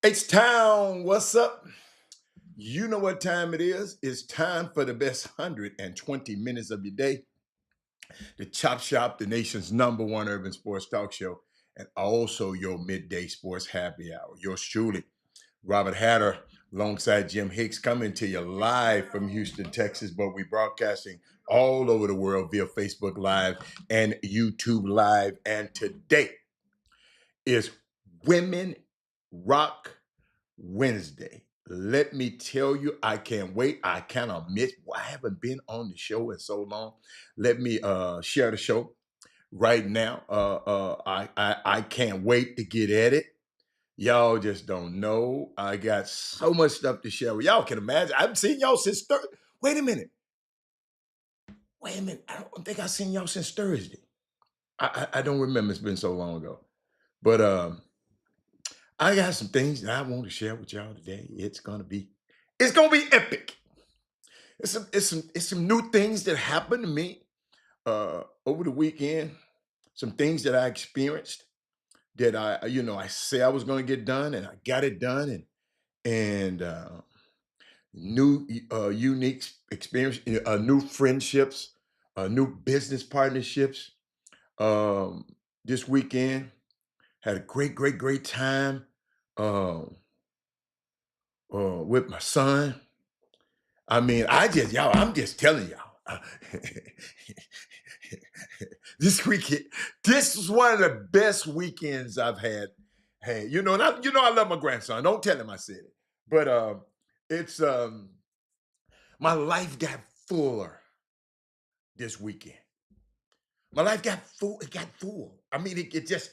H-Town, what's up? You know what time it is. It's time for the best 120 minutes of your day. The Chop Shop, the nation's #1 urban sports talk show, and also your midday sports happy hour. Yours truly, Robert Hatter, alongside Jim Hicks, coming to you live from Houston, Texas, but we broadcasting all over the world via Facebook Live and YouTube Live. And today is Women Rock Wednesday. Let me tell you, I can't wait. I cannot miss. I haven't been on the show in so long. Let me share the show right now. I can't wait to get at it. Y'all just don't know. I got so much stuff to share with y'all. Can imagine. I haven't seen y'all since Thursday. Wait a minute. Wait a minute. I don't think I've seen y'all since Thursday. I don't remember. It's been so long ago. But I got some things that I want to share with y'all today. It's gonna be epic. It's some new things that happened to me over the weekend. Some things that I experienced that I say I was gonna get done, and I got it done, and new unique experience, new friendships, new business partnerships. Um, this weekend had a great time. Um, with my son. I mean, I'm just telling y'all. This weekend, this is one of the best weekends I've had. Hey, I love my grandson. Don't tell him I said it. But it's my life got fuller this weekend. My life got full. It got full. I mean, it just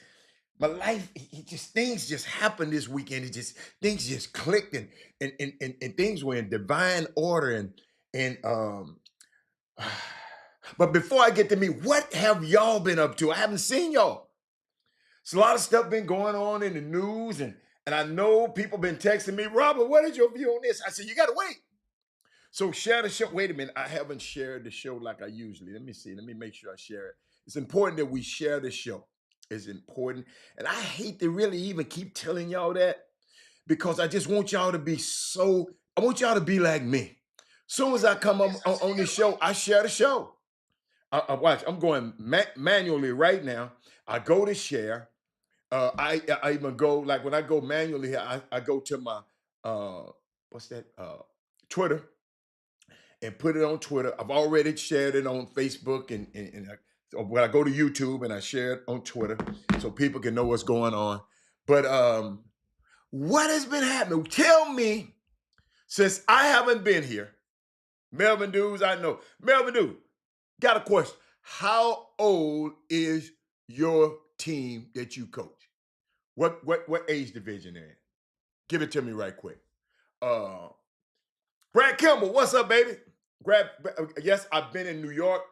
my life. It just things just happened this weekend. Things just clicked and things were in divine order and. But before I get to me, what have y'all been up to? I haven't seen y'all. It's a lot of stuff been going on in the news, and I know people been texting me, Robert, what is your view on this? I said, you gotta wait. So share the show. Wait a minute, I haven't shared the show like I usually. Let me see. Let me make sure I share it. It's important that we share the show. It's important. And I hate to really even keep telling y'all that because I just want y'all to I want y'all to be like me. Soon as I come on this show, I share the show. Watch, I'm going manually right now. I go to share. I even go, like when I go manually here, I go to my what's that? Twitter, and put it on Twitter. I've already shared it on Facebook so when I go to YouTube and I share it on Twitter so people can know what's going on. But what has been happening? Tell me, since I haven't been here, Melvin Dudes, I know. Melvin Dude, got a question. How old is your team that you coach? What age division they're in? Give it to me right quick. Uh Brad Kimball, what's up, baby? Yes, I've been in New York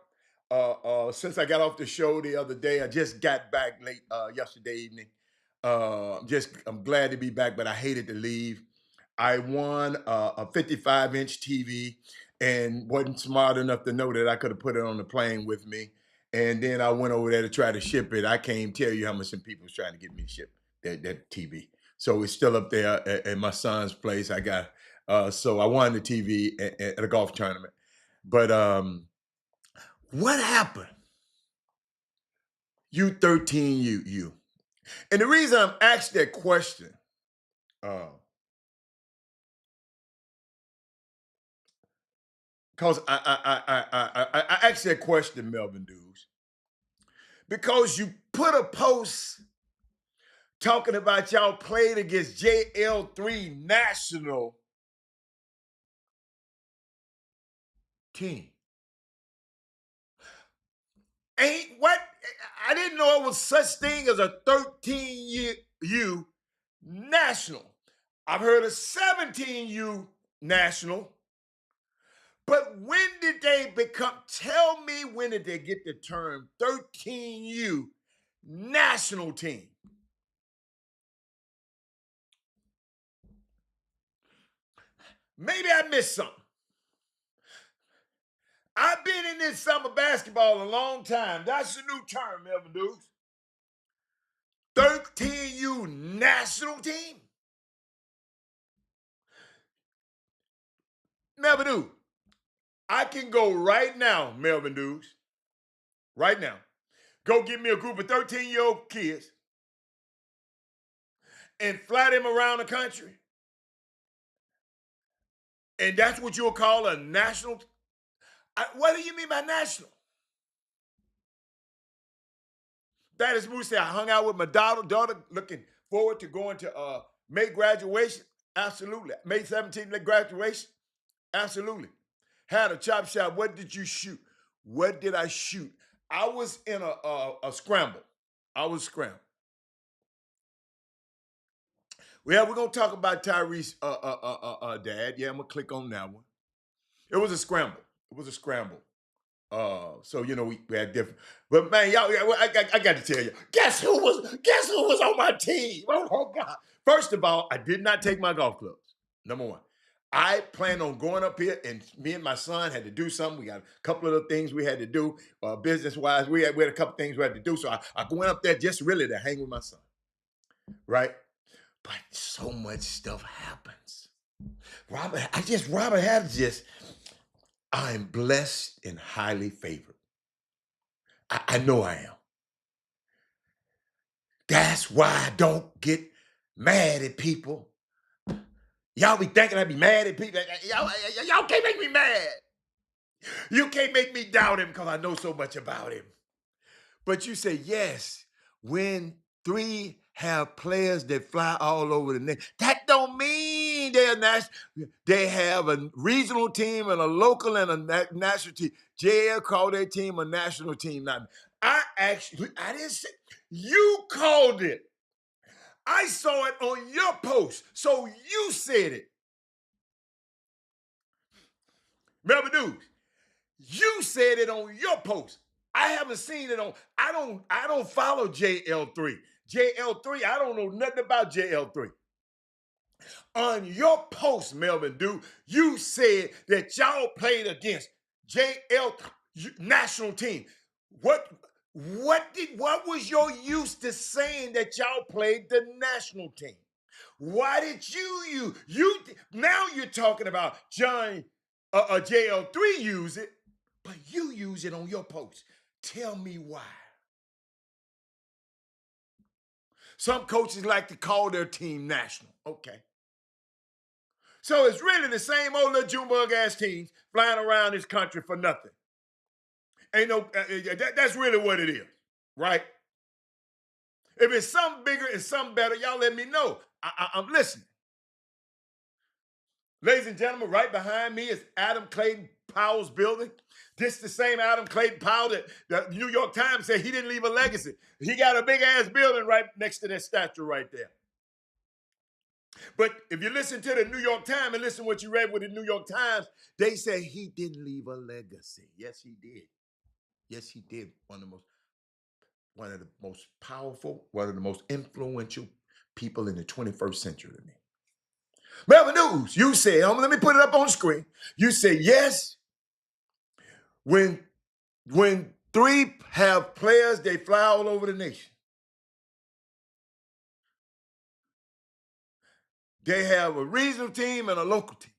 since I got off the show the other day. I just got back late yesterday evening. I'm glad to be back, but I hated to leave. I won a 55-inch TV and wasn't smart enough to know that I could have put it on the plane with me. And then I went over there to try to ship it. I can't even tell you how much some people was trying to get me to ship that TV. So it's still up there at my son's place. So I won the TV at a golf tournament. But what happened? You 13, you. And the reason I'm asked that question, uh, because I asked that question, Melvin Dudes, because you put a post talking about y'all played against JL3 national team. Ain't what? I didn't know it was such thing as a 13 U national. I've heard of 17U national. But when did they tell me when did they get the term 13U national team? Maybe I missed something. I've been in this summer basketball a long time. That's the new term, Melvin Dukes. 13U national team? Melvin Dews, I can go right now, Melvin Dews, right now. Go get me a group of 13-year-old kids and fly them around the country. And that's what you'll call a national. What do you mean by national? That is Moose said, I hung out with my daughter looking forward to going to May graduation. Absolutely. May 17th graduation. Absolutely. Had a chop shop. What did you shoot? What did I shoot? I was in a scramble. I was scrambled. Well, we're gonna talk about Tyree's dad. Yeah, I'm gonna click on that one. It was a scramble. It was a scramble. So you know we had different, but man, y'all, I got to tell you, guess who was on my team? Oh God! First of all, I did not take my golf clubs. Number one, I planned on going up here, and me and my son had to do something. We got a couple of the things we had to do, business wise. We had a couple things we had to do, so I went up there just really to hang with my son, right? But so much stuff happens. Robert had just. I'm blessed and highly favored. I know I am. That's why I don't get mad at people. Y'all be thinking I be mad at people. Y'all can't make me mad. You can't make me doubt him because I know so much about him. But you say, yes, when three have players that fly all over the nation, that don't mean they're national. They have a regional team and a local and a national team. JL called their team a national team. Not I didn't say, you called it. I saw it on your post, so you said it. Melvin News, you said it on your post. I haven't seen it on. I don't follow JL3. JL3, I don't know nothing about JL3. On your post, Melvin Dew, you said that y'all played against JL national team. What was your use to saying that y'all played the national team? Why did you now you're talking about John JL3 use it, but you use it on your post. Tell me why. Some coaches like to call their team national. Okay. So it's really the same old little Junebug ass teams flying around this country for nothing. Ain't no, that's really what it is, right? If it's something bigger and something better, y'all let me know. I'm listening. Ladies and gentlemen, right behind me is Adam Clayton Powell's building. This is the same Adam Clayton Powell that the New York Times said he didn't leave a legacy. He got a big ass building right next to that statue right there. But if you listen to the New York Times and listen to what you read with the New York Times, they say he didn't leave a legacy. Yes, he did. Yes, he did. One of the most powerful, one of the most influential people in the 21st century to me. Melvin News, you said, let me put it up on the screen. You said, yes, when three have players, they fly all over the nation. They have a regional team and a local team.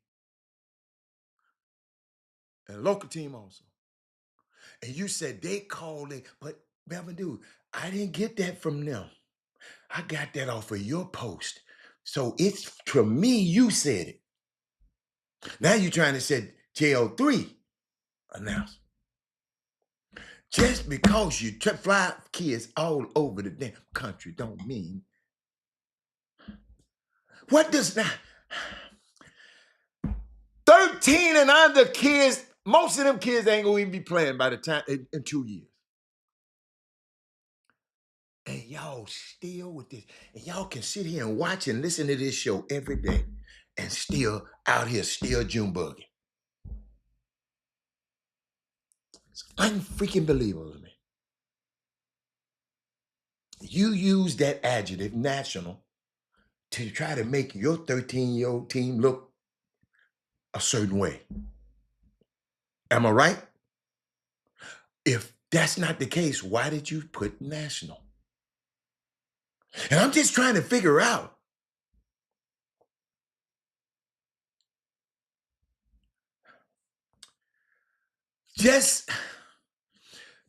And a local team also. And you said they called it, but Melvin Dew, I didn't get that from them. I got that off of your post. So it's to me, you said it. Now you're trying to say JL3 announced. Just because you fly kids all over the damn country don't mean. What does that? 13 and under kids, most of them kids ain't gonna even be playing by the time in 2 years. And y'all still with this. And y'all can sit here and watch and listen to this show every day and still out here, still Junebugging. It's unfreaking believable to me. You use that adjective, national, to try to make your 13-year-old team look a certain way. Am I right? If that's not the case, why did you put national? And I'm just trying to figure out. Just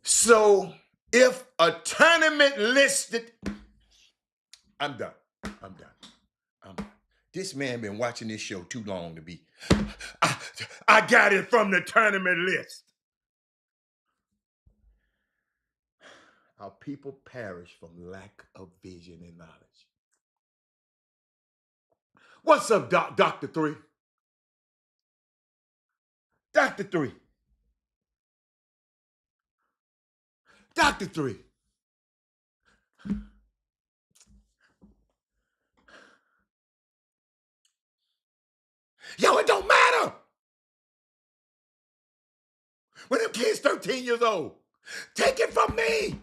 so if a tournament listed, I'm done. I'm done. I'm done. This man been watching this show too long to be. I, I got it from the tournament list. Our people perish from lack of vision and knowledge. What's up, Dr. Three? Dr. Three. Dr. Three. Yo, it don't matter. When them kids 13 years old, take it from me.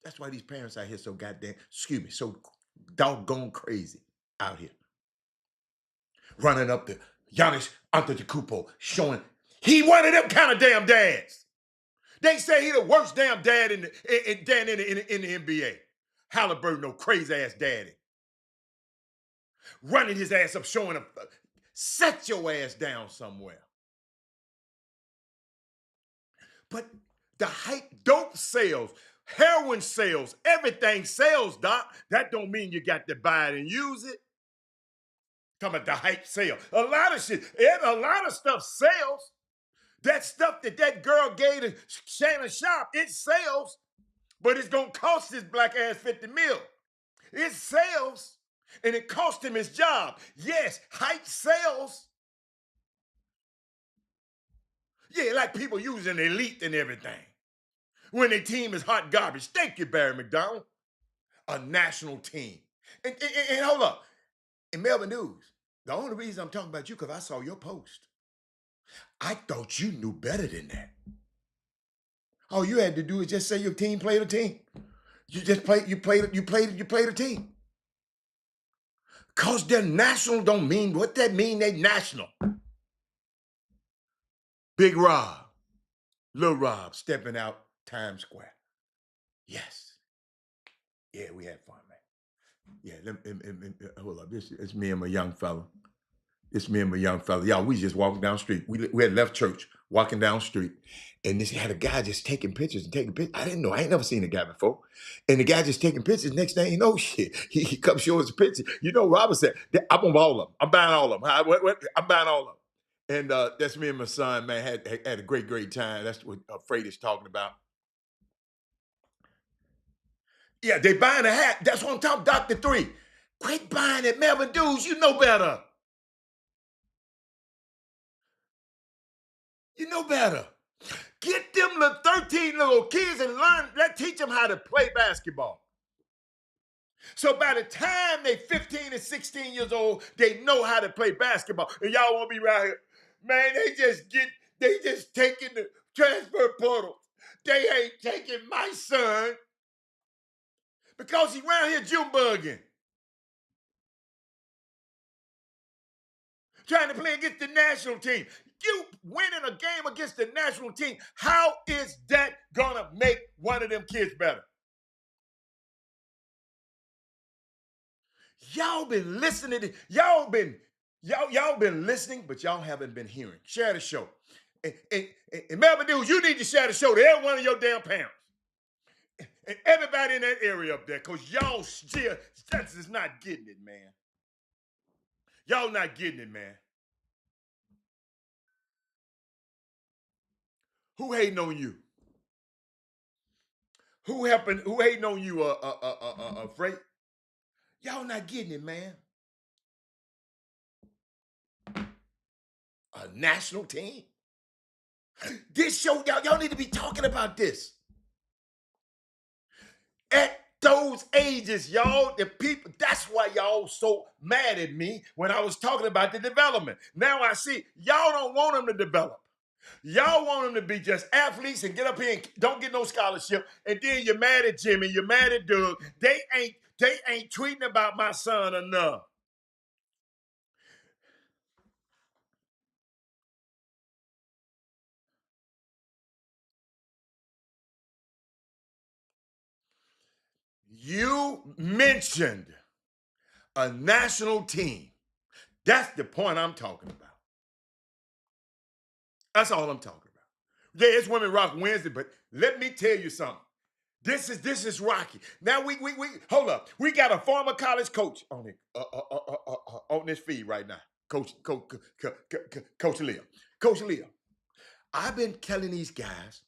That's why these parents out here so goddamn, excuse me, so doggone crazy out here. Running up to Giannis Antetokounmpo, showing he one of them kind of damn dads. They say he the worst damn dad in the NBA. Halliburton, no crazy ass daddy. Running his ass up, showing him, set your ass down somewhere. But the hype, dope sales, heroin sales, everything sells, Doc. That don't mean you got to buy it and use it. Talking about the hype sale. A lot of shit, a lot of stuff sells. That stuff that girl gave to Shannon Sharp, it sells, but it's gonna cost this black ass 50 mil. It sells, and it cost him his job. Yes, hype sells. Yeah, like people using elite and everything. When their team is hot garbage. Thank you, Barry McDonald. A national team. And hold up. In Melbourne News, the only reason I'm talking about you because I saw your post. I thought you knew better than that. All you had to do is just say your team played a team. You just played a team. Cause they're national don't mean what that mean. They national. Big Rob, Little Rob stepping out Times Square. Yes. Yeah, we had fun, man. Yeah, hold up. It's me and my young fella. It's me and my young fella. Y'all, we just walking down the street. We had left church, walking down the street, and this had a guy just taking pictures and taking pictures. I didn't know. I ain't never seen a guy before. And the guy just taking pictures. Next thing you know, shit, he comes show us a picture. You know, Robert said, I'm on all of them. I'm buying all of them. I'm buying all of them. And that's me and my son, man, had a great time. That's what Freight is talking about. Yeah, they buying a hat. That's what I'm talking about, Dr. Three. Quit buying at Melvin Dudes. You know better. You know better. Get them little 13 little kids and teach them how to play basketball. So by the time they 15 and 16 years old, they know how to play basketball. And y'all won't be right here. Man, they just taking the transfer portal. They ain't taking my son because he around here Junebugging. Trying to play against the national team. You winning a game against the national team, how is that gonna make one of them kids better? Y'all been listening to y'all been listening, but y'all haven't been hearing. Share the show. And Melvin News, you need to share the show to every one of your damn parents. And everybody in that area up there, because y'all still is not getting it, man. Y'all not getting it, man. Who hating on you? Who hating on you, Freight? Y'all not getting it, man. A national team? This show, y'all need to be talking about this. At those ages, y'all, the people, that's why y'all so mad at me when I was talking about the development. Now I see y'all don't want them to develop. Y'all want them to be just athletes and get up here and don't get no scholarship. And then you're mad at Jimmy, you're mad at Doug. They ain't tweeting about my son enough. You mentioned a national team That's the point I'm talking about. That's all I'm talking about. Yeah, it's Women Rock Wednesday, but let me tell you something. This is Rocky. Now we hold up. We got a former college coach on this feed right now. Coach Leo. Coach Leo. I've been telling these guys,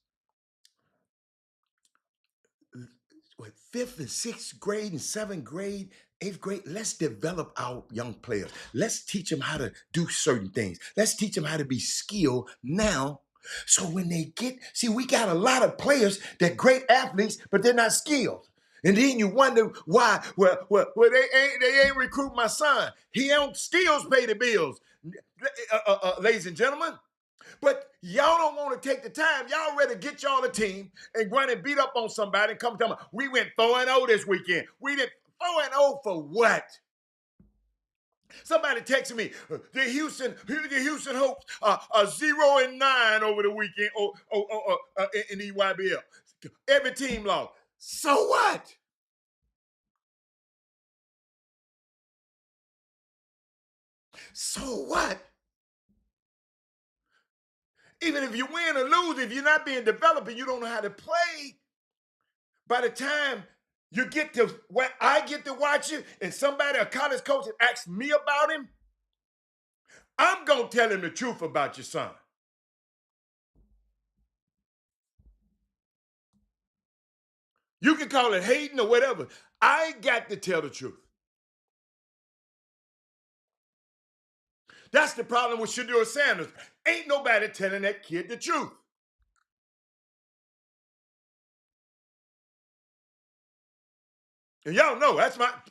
what, fifth and sixth grade and seventh grade, eighth grade, let's develop our young players. Let's teach them how to do certain things. Let's teach them how to be skilled now. So when they see, we got a lot of players that great athletes, but they're not skilled. And then you wonder why. Well, they ain't recruit my son. He don't skills pay the bills, ladies and gentlemen. But y'all don't want to take the time. Y'all ready to get y'all a team and run and beat up on somebody and come tell me, we went 4-0 this weekend. We did 4-0 for what? Somebody texted me, the Houston Hopes are 0-9 over the weekend in the EYBL. Every team lost. So what? So what? Even if you win or lose, if you're not being developed and you don't know how to play, by the time you get to when I get to watch it and somebody, a college coach, asks me about him, I'm going to tell him the truth about your son. You can call it hating or whatever. I got to tell the truth. That's the problem with Shedeur Sanders. Ain't nobody telling that kid the truth. And y'all know that's that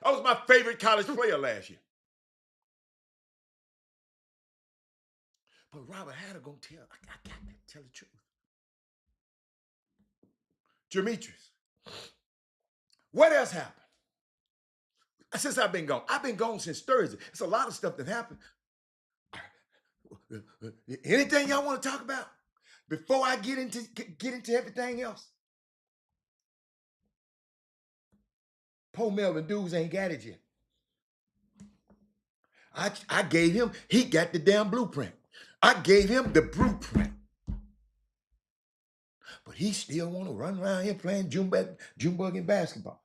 was my favorite college player last year. But Robert Hatter gonna tell. I got to tell the truth. Demetrius, what else happened since I've been gone? I've been gone since Thursday. It's a lot of stuff that happened. Anything y'all want to talk about before I get into everything else? Poor Melvin Dudes ain't got it yet. I gave him, he got the damn blueprint. I gave him the blueprint. But he still want to run around here playing Junebug and basketball.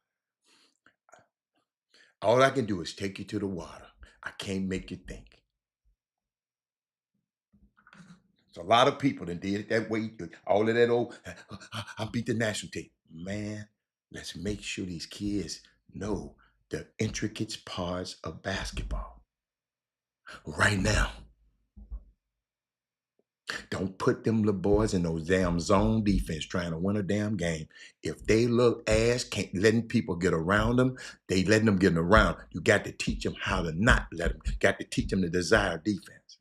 All I can do is take you to the water. I can't make you think. It's a lot of people that did it that way. All of that old, I beat the national team. Man, let's make sure these kids know the intricate parts of basketball. Right now, don't put them little boys in those damn zone defense trying to win a damn game. If they look ass, can't letting people get around them, they letting them get around. You got to teach them how to not let them. Got to teach them the desired defense.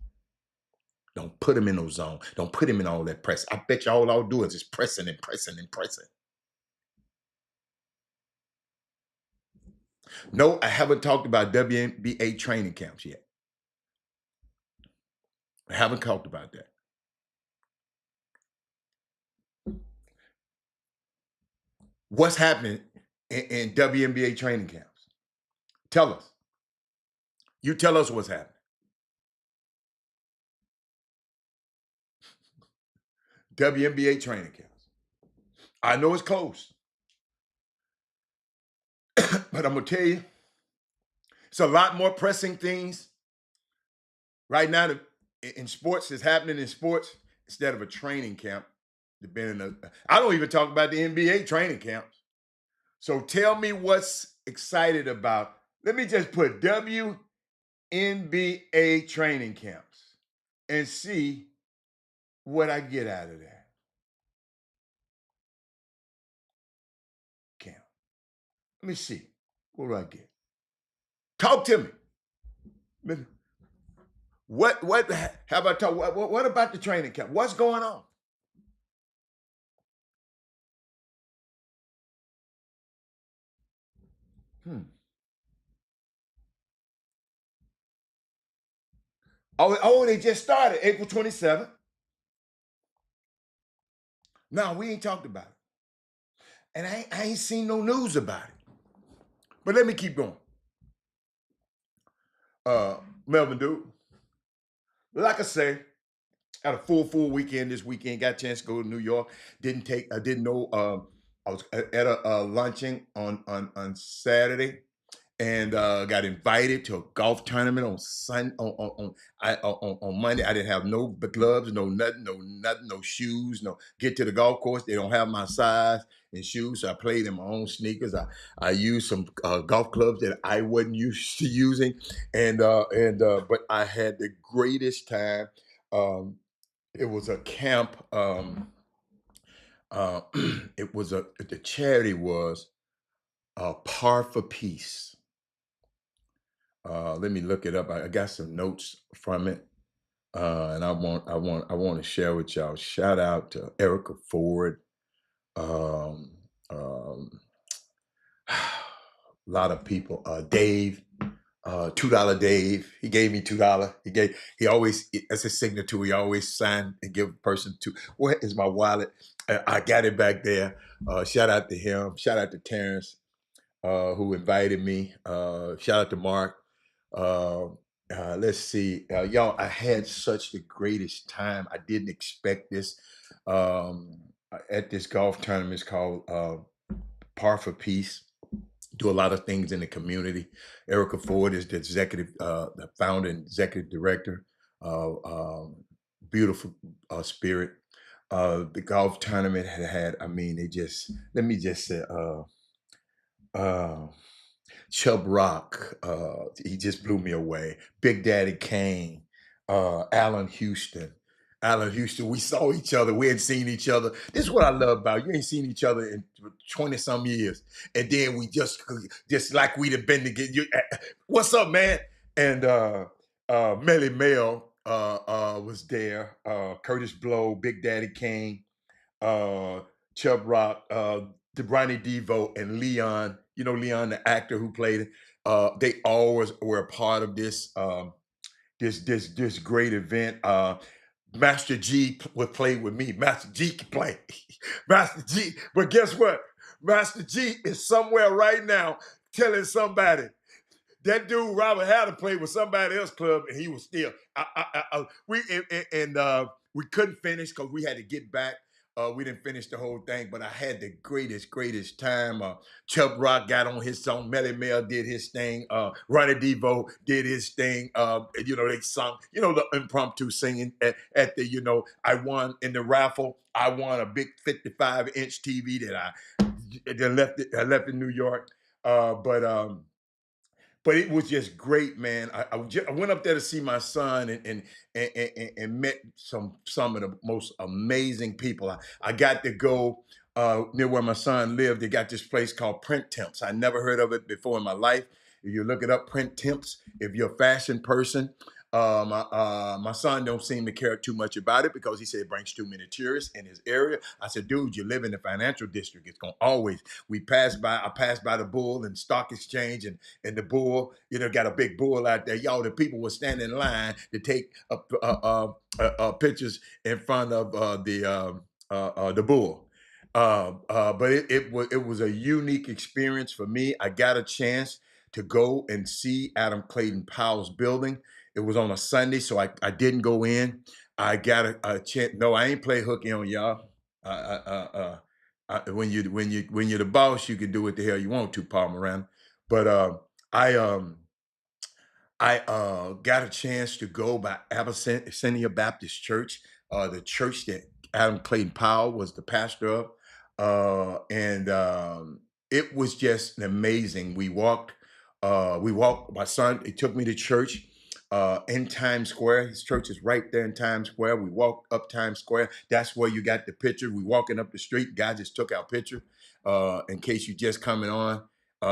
Don't put them in those zone. Don't put them in all that press. I bet you all I'll do is just pressing and pressing and pressing. No, I haven't talked about WNBA training camps yet. I haven't talked about that. What's happening in WNBA training camps? Tell us. You tell us what's happening. WNBA training camps. I know it's close, but I'm going to tell you, it's a lot more pressing things right now in sports that's happening in sports instead of a training camp. I don't even talk about the NBA training camps. So tell me what's excited about. Let me just put WNBA training camps and see what I get out of that camp. Let me see. What do I get? Talk to me. What have I talked? What about the training camp? What's going on? Oh, they just started April 27th. No, we ain't talked about it. And I ain't seen no news about it. But let me keep going. Uh, Melvin, dude, like I say, had a full weekend this weekend. Got a chance to go to New York. I didn't know. I was at a luncheon on Saturday, and got invited to a golf tournament on on Monday. I didn't have no gloves, no nothing, no shoes, no get to the golf course. They don't have my size and shoes, so I played in my own sneakers. I used some golf clubs that I wasn't used to using, but I had the greatest time. Um, it was a camp. Uh, it was the charity was Par for Peace. Let me look it up. I got some notes from it, and I want to share with y'all. Shout out to Erica Ford. Um, um, a lot of people. Dave, $2 Dave. He gave me $2. He always that's his signature. He always sign and give a person two. Where is my wallet? I got it back there. Shout out to him. Shout out to Terrence, who invited me. Shout out to Mark. Uh, let's see, y'all. I had such the greatest time. I didn't expect this. At this golf tournament, it's called Par for Peace. Do a lot of things in the community. Erica Ford is the founder and executive director. Uh, um, Beautiful spirit. The golf tournament had. I mean, it just. Let me just say. Uh, Chub Rock, he just blew me away. Big Daddy Kane, Allen Houston. Allen Houston, we saw each other. We hadn't seen each other. This is what I love about you. Ain't seen each other in 20 some years. And then we just like we'd have been together. What's up, man? And Melly Mel was there. Curtis Blow, Big Daddy Kane, uh, Chub Rock, Ronnie Devo, and Leon. You know Leon, the actor who played it. They always were a part of this great event. Master G would play with me. Master G can play. Master G. But guess what? Master G is somewhere right now telling somebody that dude Robert Hatter played with somebody else club, and he was still. We couldn't finish because we had to get back. We didn't finish the whole thing, but I had the greatest time. Chubb Rock got on his song. Melly Mel did his thing. Ronnie Devo did his thing. They sung. The impromptu singing at the. I won in the raffle. I won a big 55-inch TV I left in New York. But it was just great, man. I went up there to see my son and met some of the most amazing people. I got to go near where my son lived. They got this place called Print Temps. I never heard of it before in my life. If you look it up, Print Temps. If you're a fashion person, my son don't seem to care too much about it because he said it brings too many tourists in his area. I said, dude, you live in the financial district. It's gonna always. I passed by the Bull and Stock Exchange and the Bull. Got a big bull out there. Y'all, the people were standing in line to take pictures in front of the Bull. But it was a unique experience for me. I got a chance to go and see Adam Clayton Powell's building. It was on a Sunday, so I didn't go in. I got a chance. No, I ain't play hooky on y'all. When you're the boss, you can do what the hell you want to, Paul Moran. But I got a chance to go by Abyssinia Baptist Church, the church that Adam Clayton Powell was the pastor of, and it was just amazing. We walked. My son, he took me to church in Times Square. His church is right there in Times Square. We walked up Times Square. That's where you got the picture. We walking up the street. Guy just took our picture. In case you just coming on,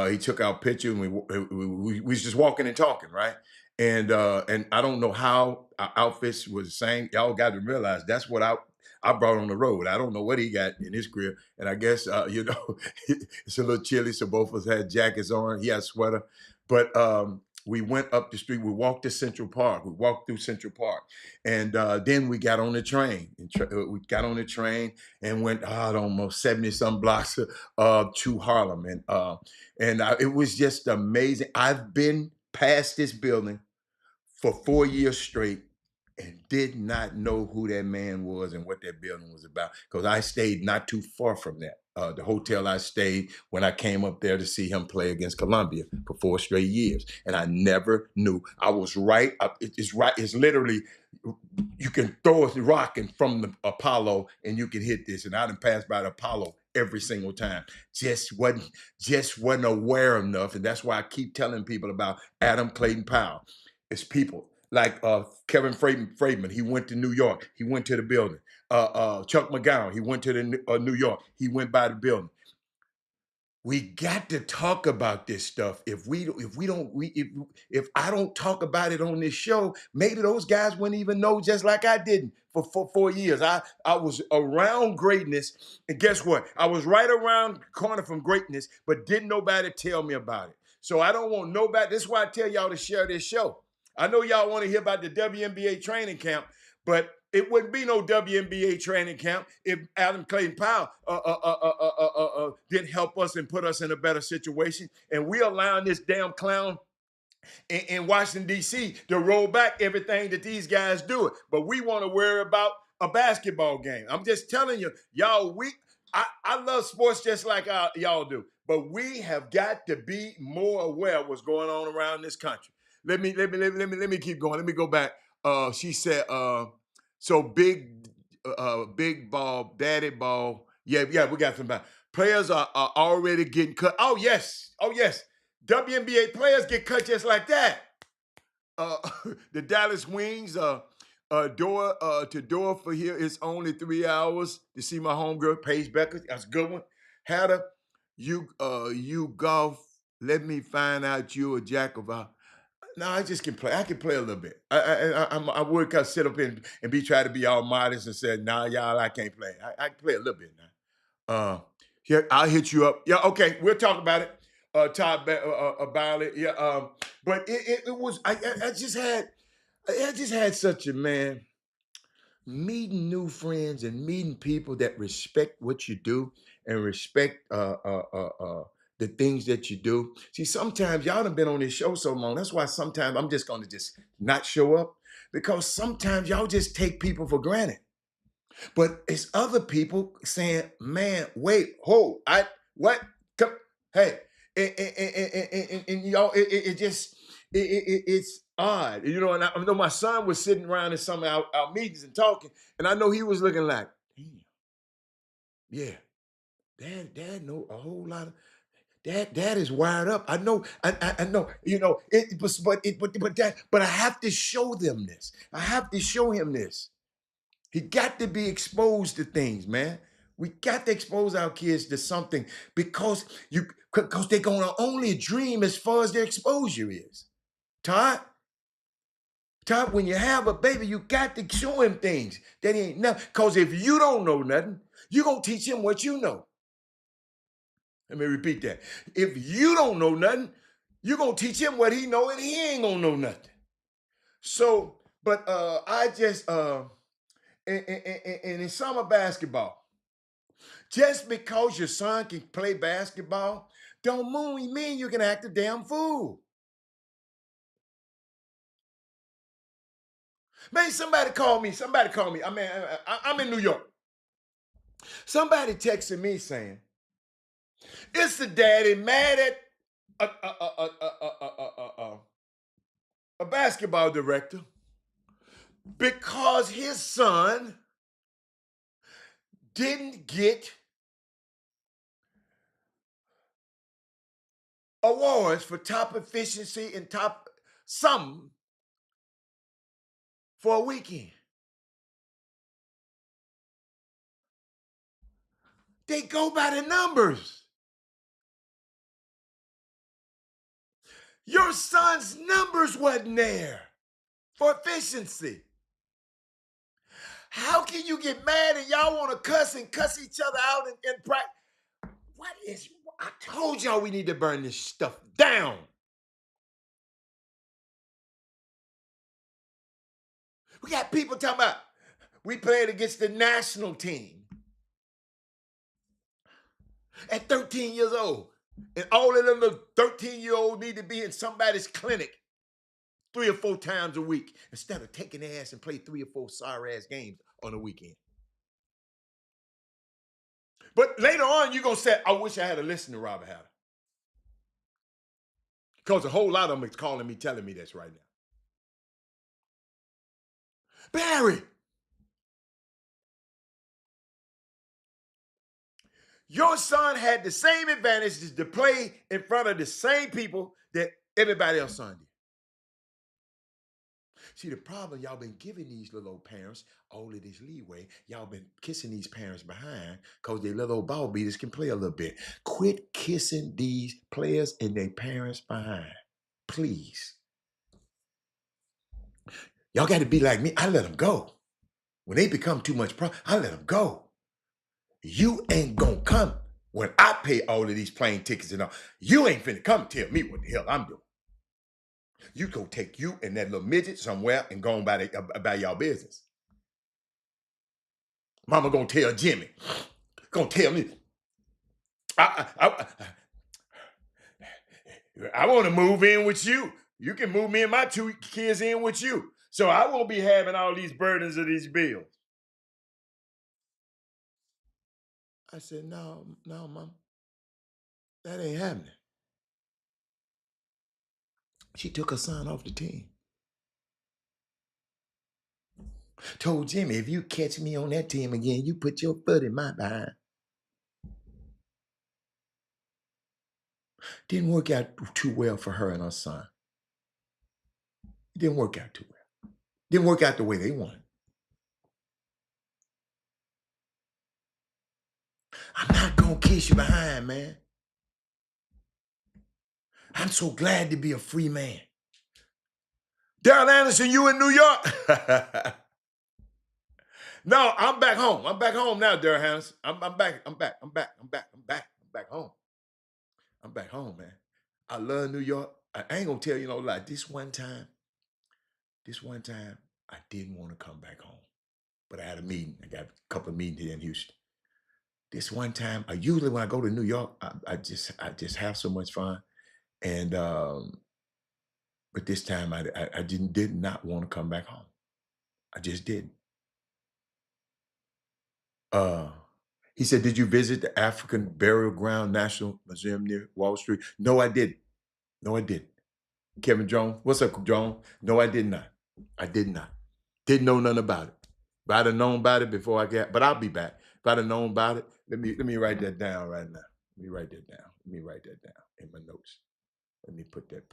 he took our picture, and we was just walking and talking, right? And I don't know how our outfits was the same. Y'all got to realize that's what I brought on the road. I don't know what he got in his crib, and I guess it's a little chilly, so both of us had jackets on. He had a sweater, but we went up the street. We walked to Central Park. We walked through Central Park, and then we got on the train. We got on the train and went almost 70 some blocks to Harlem, and it was just amazing. I've been past this building for 4 years straight and did not know who that man was and what that building was about because I stayed not too far from that. The hotel I stayed when I came up there to see him play against Columbia for 4 straight years, and I never knew. I was right. It's right. It's literally you can throw a rock in from the Apollo and you can hit this. And I done passed by the Apollo every single time. Just wasn't aware enough, and that's why I keep telling people about Adam Clayton Powell. It's people like Kevin Freidman. He went to New York. He went to the building. Chuck McGowan. He went to the New York. He went by the building. We got to talk about this stuff. If I don't talk about it on this show, maybe those guys wouldn't even know, just like I didn't for 4 years. I was around greatness, and guess what? I was right around the corner from greatness, but didn't nobody tell me about it. So I don't want nobody. This is why I tell y'all to share this show. I know y'all want to hear about the WNBA training camp, but it wouldn't be no WNBA training camp if Adam Clayton Powell didn't help us and put us in a better situation. And we allowing this damn clown in Washington, D.C. to roll back everything that these guys do it. But we want to worry about a basketball game. I'm just telling you, y'all, I love sports just like y'all do. But we have got to be more aware of what's going on around this country. Let me keep going. Let me go back. She said, so big ball, daddy ball. Yeah, we got some back. Players are already getting cut. Oh yes. WNBA players get cut just like that. Uh, the Dallas Wings, door to door for here is only 3 hours to see my homegirl Paige Becker. That's a good one. Had her, you golf. Let me find out you a jack of all. No, I just can play. I can play a little bit. I would kind of sit up and be try to be all modest and say, "Nah, y'all, I can't play. I can play a little bit now." Here, I'll hit you up. Yeah, okay, we'll talk about it. Todd about it. Yeah, but it was. I just had such a man meeting new friends and meeting people that respect what you do and respect the things that you do. See, sometimes y'all done been on this show so long. That's why sometimes I'm just going to just not show up because sometimes y'all just take people for granted. But it's other people saying, "Man, wait, hold, what? Come, hey," and y'all, it just, it's odd, you know. And I know my son was sitting around in some of our meetings and talking, and I know he was looking like, "Damn, yeah, dad know a whole lot of." Dad is wired up. I know, I know. You know, it was, but I have to show them this. I have to show him this. He got to be exposed to things, man. We got to expose our kids to something because they're gonna only dream as far as their exposure is. Todd, when you have a baby, you got to show him things that he ain't nothing. Because if you don't know nothing, you're gonna teach him what you know. Let me repeat that. If you don't know nothing, you're gonna teach him what he know, and he ain't gonna know nothing. So, but I just and in summer basketball. Just because your son can play basketball, don't mean you can act a damn fool. Man, somebody call me. Somebody call me. I mean, I'm in New York. Somebody texted me saying, "It's the daddy mad at a basketball director because his son didn't get awards for top efficiency and top something for a weekend." They go by the numbers. Your son's numbers wasn't there for efficiency. How can you get mad and y'all want to cuss and cuss each other out in practice? What is, I told y'all we need to burn this stuff down. We got people talking about we played against the national team at 13 years old. And all of them little 13-year-olds need to be in somebody's clinic 3 or 4 times a week instead of taking their ass and play 3 or 4 sorry ass games on the weekend. But later on, you're gonna say, I wish I had listened to Robert Hatter. Because a whole lot of them is calling me, telling me this right now. Barry, your son had the same advantages to play in front of the same people that everybody else son did. See, the problem, y'all been giving these little old parents all of this leeway. Y'all been kissing these parents behind because they little old ball beaters can play a little bit. Quit kissing these players and their parents behind. Please. Y'all got to be like me. I let them go. When they become too much problem, I let them go. You ain't gonna come when I pay all of these plane tickets and all. You ain't finna come tell me what the hell I'm doing. You go take you and that little midget somewhere and go on about y'all business. Mama gonna tell Jimmy, gonna tell me, I want to move in with you. You can move me and my 2 kids in with you. So I won't be having all these burdens of these bills. I said, no, Mom, that ain't happening. She took her son off the team. Told Jimmy, if you catch me on that team again, you put your foot in my behind. Didn't work out too well for her and her son. It didn't work out too well. Didn't work out the way they wanted. I'm not gonna kiss you behind, man. I'm so glad to be a free man. Daryl Anderson, you in New York? No, I'm back home. I'm back home now, Daryl Anderson. I'm back home. I'm back home, man. I love New York. I ain't gonna tell you no lie. This one time, I didn't want to come back home. But I had a meeting. I got a couple of meetings here in Houston. This one time, usually when I go to New York, I just have so much fun. And but this time I did not want to come back home. I just didn't. Uh, he said, "Did you visit the African Burial Ground National Museum near Wall Street?" No, I didn't. No, I didn't. Kevin Jones, what's up, Jones? No, I did not. I did not. Didn't know nothing about it. If I'd have known about it before I got, but I'll be back. If I'd have known about it, let me write that down right now. Let me write that down. Let me write that down in my notes. Let me put that.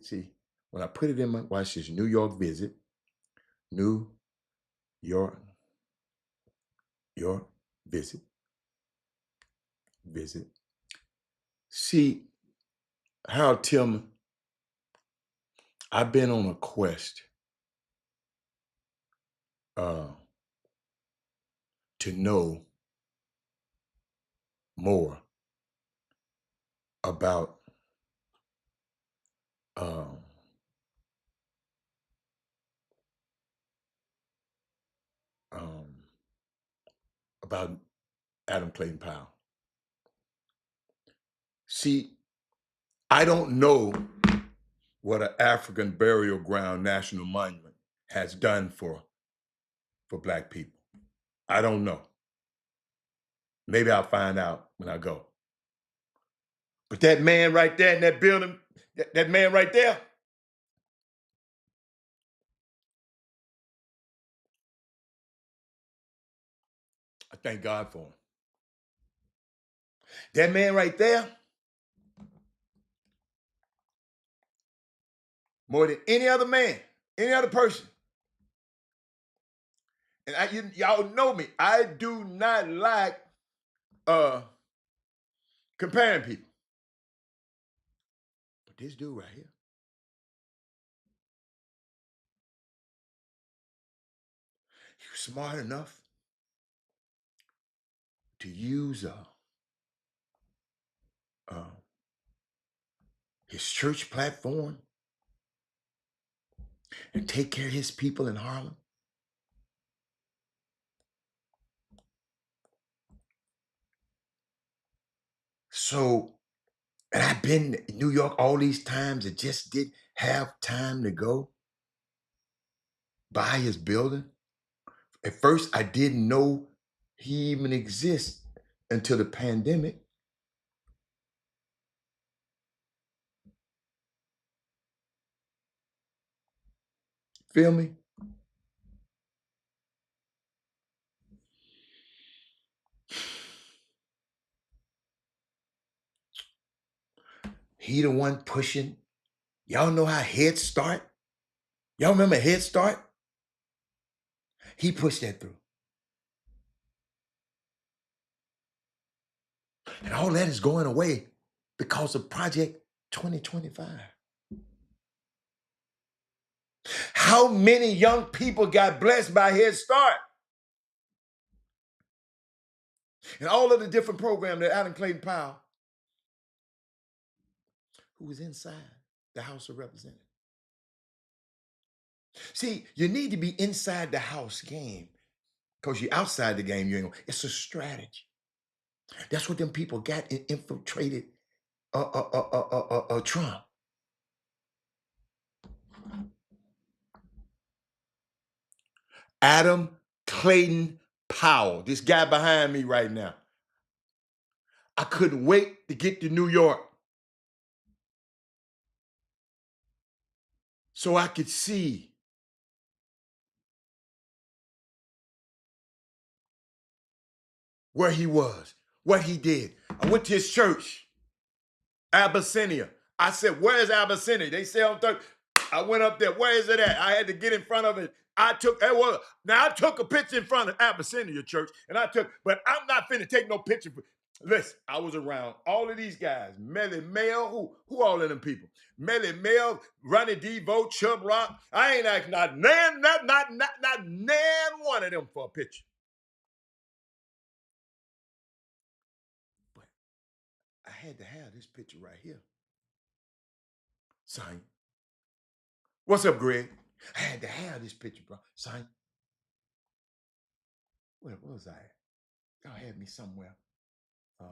See. When I put it in my watch this New York visit, New York visit. See, Harold Tillman, I've been on a quest to know more about um, um, about Adam Clayton Powell. See, I don't know what an African Burial Ground National Monument has done for Black people. I don't know. Maybe I'll find out when I go. But that man right there in that building, that man right there, I thank God for him. That man right there, more than any other man, any other person. And y'all know me. I do not like comparing people. But this dude right here, he was smart enough to use his church platform and take care of his people in Harlem. So And I've been in New York all these times and just didn't have time to go by his building. At first, I didn't know he even exists until the pandemic. Feel me? He the one pushing. Y'all know how Head Start? Y'all remember Head Start? He pushed that through. And all that is going away because of Project 2025. How many young people got blessed by Head Start? And all of the different programs that Alan Clayton Powell, who was inside the House of Representatives. See, you need to be inside the house game because you're outside the game. You ain't gonna, it's a strategy. That's what them people got infiltrated Trump. Adam Clayton Powell, this guy behind me right now. I couldn't wait to get to New York so I could see where he was, what he did. I went to his church, Abyssinia. I said, "Where's Abyssinia?" They said on third. I went up there. Where is it at? I had to get in front of it. I took now I took a picture in front of Abyssinia Church, and but I'm not finna take no picture. Listen, I was around all of these guys. Melly Mel, who all of them people? Melly Mel, Ronnie Devo, Chubb Rock. I ain't asked not nan one of them for a picture. But I had to have this picture right here. Son. What's up, Greg? I had to have this picture, bro. Son. Where was I at? Y'all had me somewhere. Uh,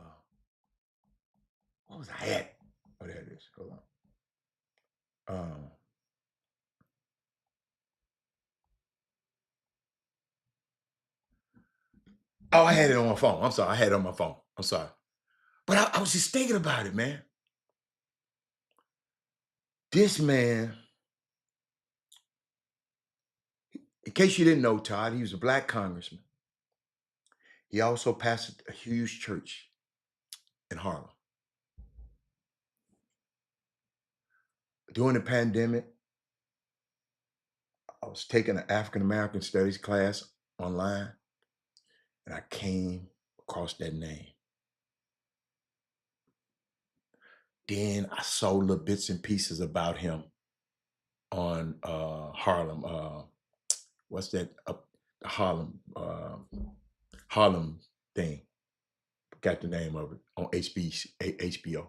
what was I at? Oh, there it is. Hold on. Oh, I had it on my phone. I'm sorry. I had it on my phone. I'm sorry. But I was just thinking about it, man. This man, in case you didn't know, Todd, he was a black congressman. He also pastored a huge church in Harlem. During the pandemic, I was taking an African American studies class online, and I came across that name. Then I saw little bits and pieces about him on Harlem. What's that? Harlem thing. Got the name of it on HBO.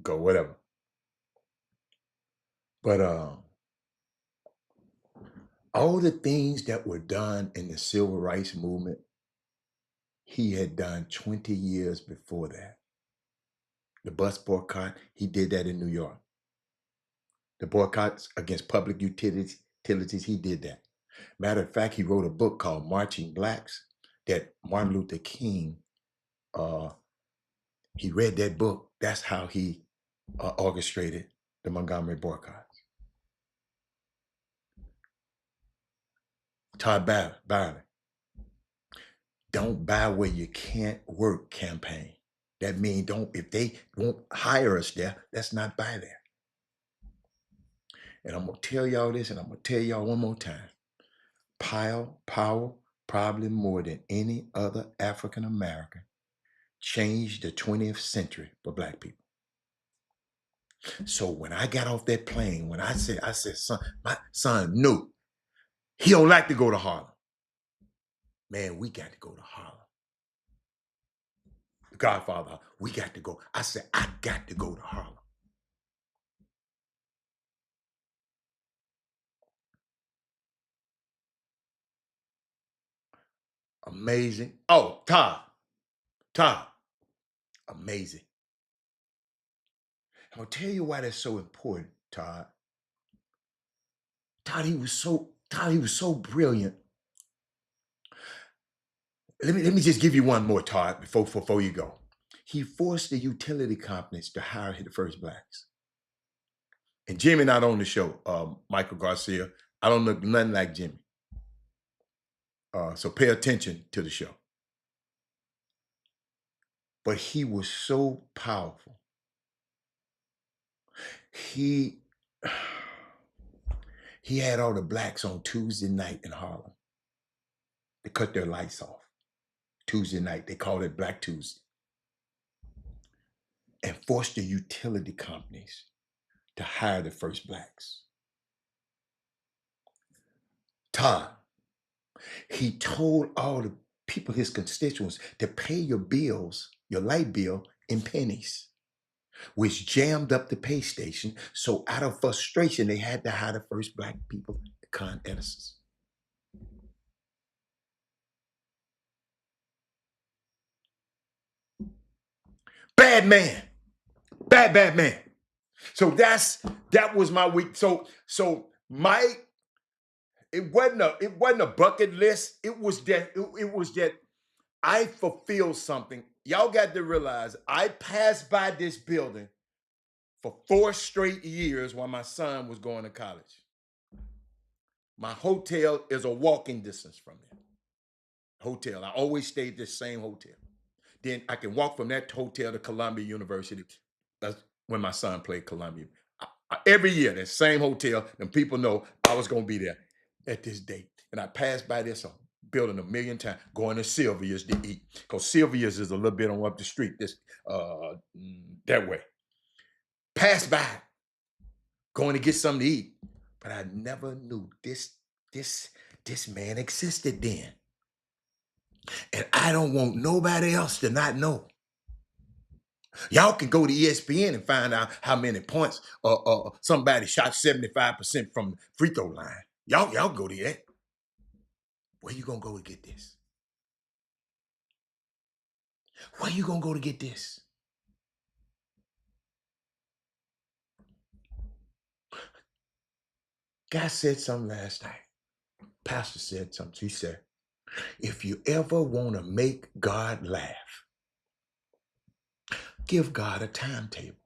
Go whatever. But all the things that were done in the civil rights movement, he had done 20 years before that. The bus boycott, he did that in New York. The boycotts against public utilities, he did that. Matter of fact, he wrote a book called Marching Blacks that Martin Luther King, he read that book. That's how he orchestrated the Montgomery boycotts. Todd Byron, don't buy where you can't work campaign. That means if they won't hire us there, let's not buy there. And I'm gonna tell y'all this, and I'm gonna tell y'all one more time. Powell, probably more than any other African American, changed the 20th century for black people. So when I got off that plane, when I said, son, my son knew he don't like to go to Harlem. Man, we got to go to Harlem. The Godfather, we got to go. I said, I got to go to Harlem. Amazing. Oh, Todd, amazing. I'll tell you why that's so important, Todd. Todd, he was so brilliant. Let me just give you one more, Todd, before you go. He forced the utility companies to hire the first blacks. And Jimmy not on the show, Michael Garcia. I don't look nothing like Jimmy. So pay attention to the show. But he was so powerful. He he had all the blacks on Tuesday night in Harlem. They cut their lights off. Tuesday night. They called it Black Tuesday. And forced the utility companies to hire the first blacks. Todd, he told all the people, his constituents, to pay your bills, your light bill, in pennies, which jammed up the pay station. So out of frustration, they had to hire the first black people, the Con Edisons. Bad man. Bad man. So that was my week. So my it wasn't a bucket list. It was that I fulfilled something. Y'all got to realize I passed by this building for 4 straight years while my son was going to college. My hotel is a walking distance from there. Hotel. I always stayed the same hotel. Then I can walk from that hotel to Columbia University. That's when my son played Columbia. Every year, that same hotel, and people know I was going to be there at this date. And I passed by this building a million times, going to Sylvia's to eat. Because Sylvia's is a little bit on up the street, that way. Passed by, going to get something to eat. But I never knew this man existed then. And I don't want nobody else to not know. Y'all can go to ESPN and find out how many points somebody shot 75% from the free throw line. Y'all go to that. Where you gonna go to get this? Where you gonna go to get this? Guy said something last night. Pastor said something. He said, if you ever want to make God laugh, give God a timetable.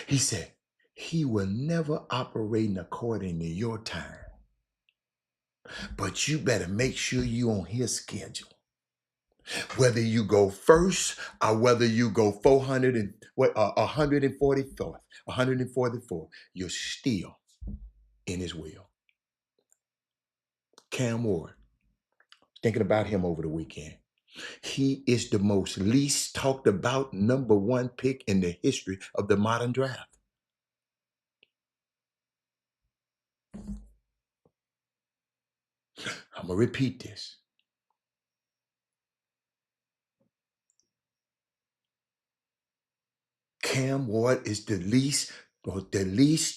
He said, he will never operate according to your time. But you better make sure you on his schedule. Whether you go first or whether you go 144th, you're still in his will. Cam Ward, thinking about him over the weekend. He is the most least talked about number 1 pick in the history of the modern draft. I'm going to repeat this. Cam Ward is the least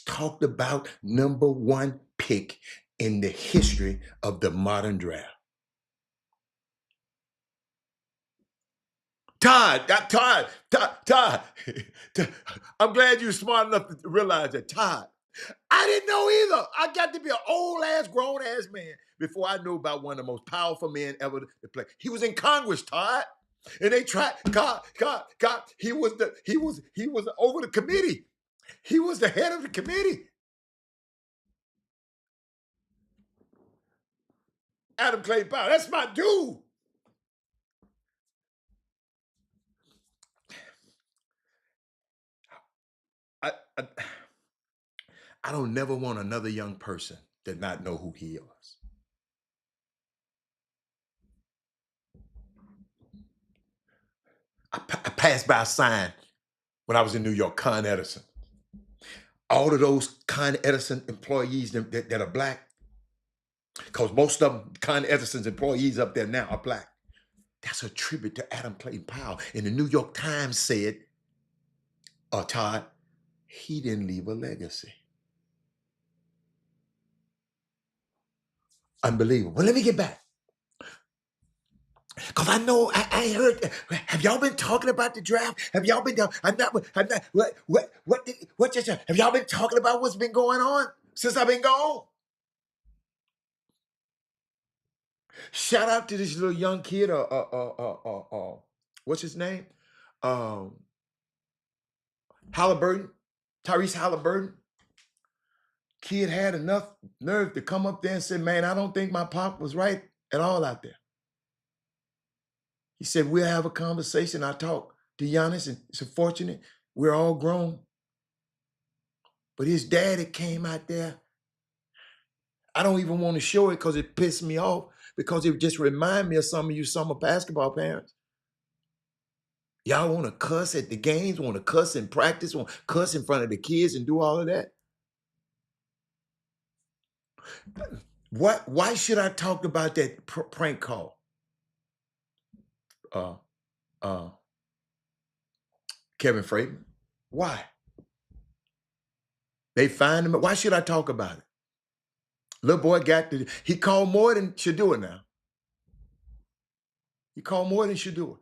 talked about number 1 pick in the history of the modern draft. Todd, I'm glad you're smart enough to realize that, Todd. I didn't know either. I got to be an old ass, grown ass man before I knew about one of the most powerful men ever to play. He was in Congress, Todd. And they tried, God, he was over the committee. He was the head of the committee. Adam Clayton Powell, that's my dude. I, I, I don't never want another young person to not know who he is. I passed by a sign when I was in New York, Con Edison. All of those Con Edison employees that are black, because most of them, Con Edison's employees up there now are black. That's a tribute to Adam Clayton Powell. And the New York Times said, Todd, he didn't leave a legacy. Unbelievable. But let me get back. Because I know I ain't heard. Have y'all been talking about the draft? Have y'all been? What just? Have y'all been talking about what's been going on since I've been gone? Shout out to this little young kid. What's his name? Um, Halliburton, Tyrese Halliburton. Kid had enough nerve to come up there and say, "Man, I don't think my pop was right at all out there." He said, "We'll have a conversation." I talked to Giannis, and it's unfortunate we're all grown. But his daddy came out there. I don't even want to show it because it pissed me off, because it just remind me of some of you summer basketball parents. Y'all want to cuss at the games, want to cuss in practice, want to cuss in front of the kids and do all of that. Why should I talk about that prank call? Uh, uh, Kevin Freeman. Why? They find him. Why should I talk about it? Little boy he called more than should do it now. He called more than should do it.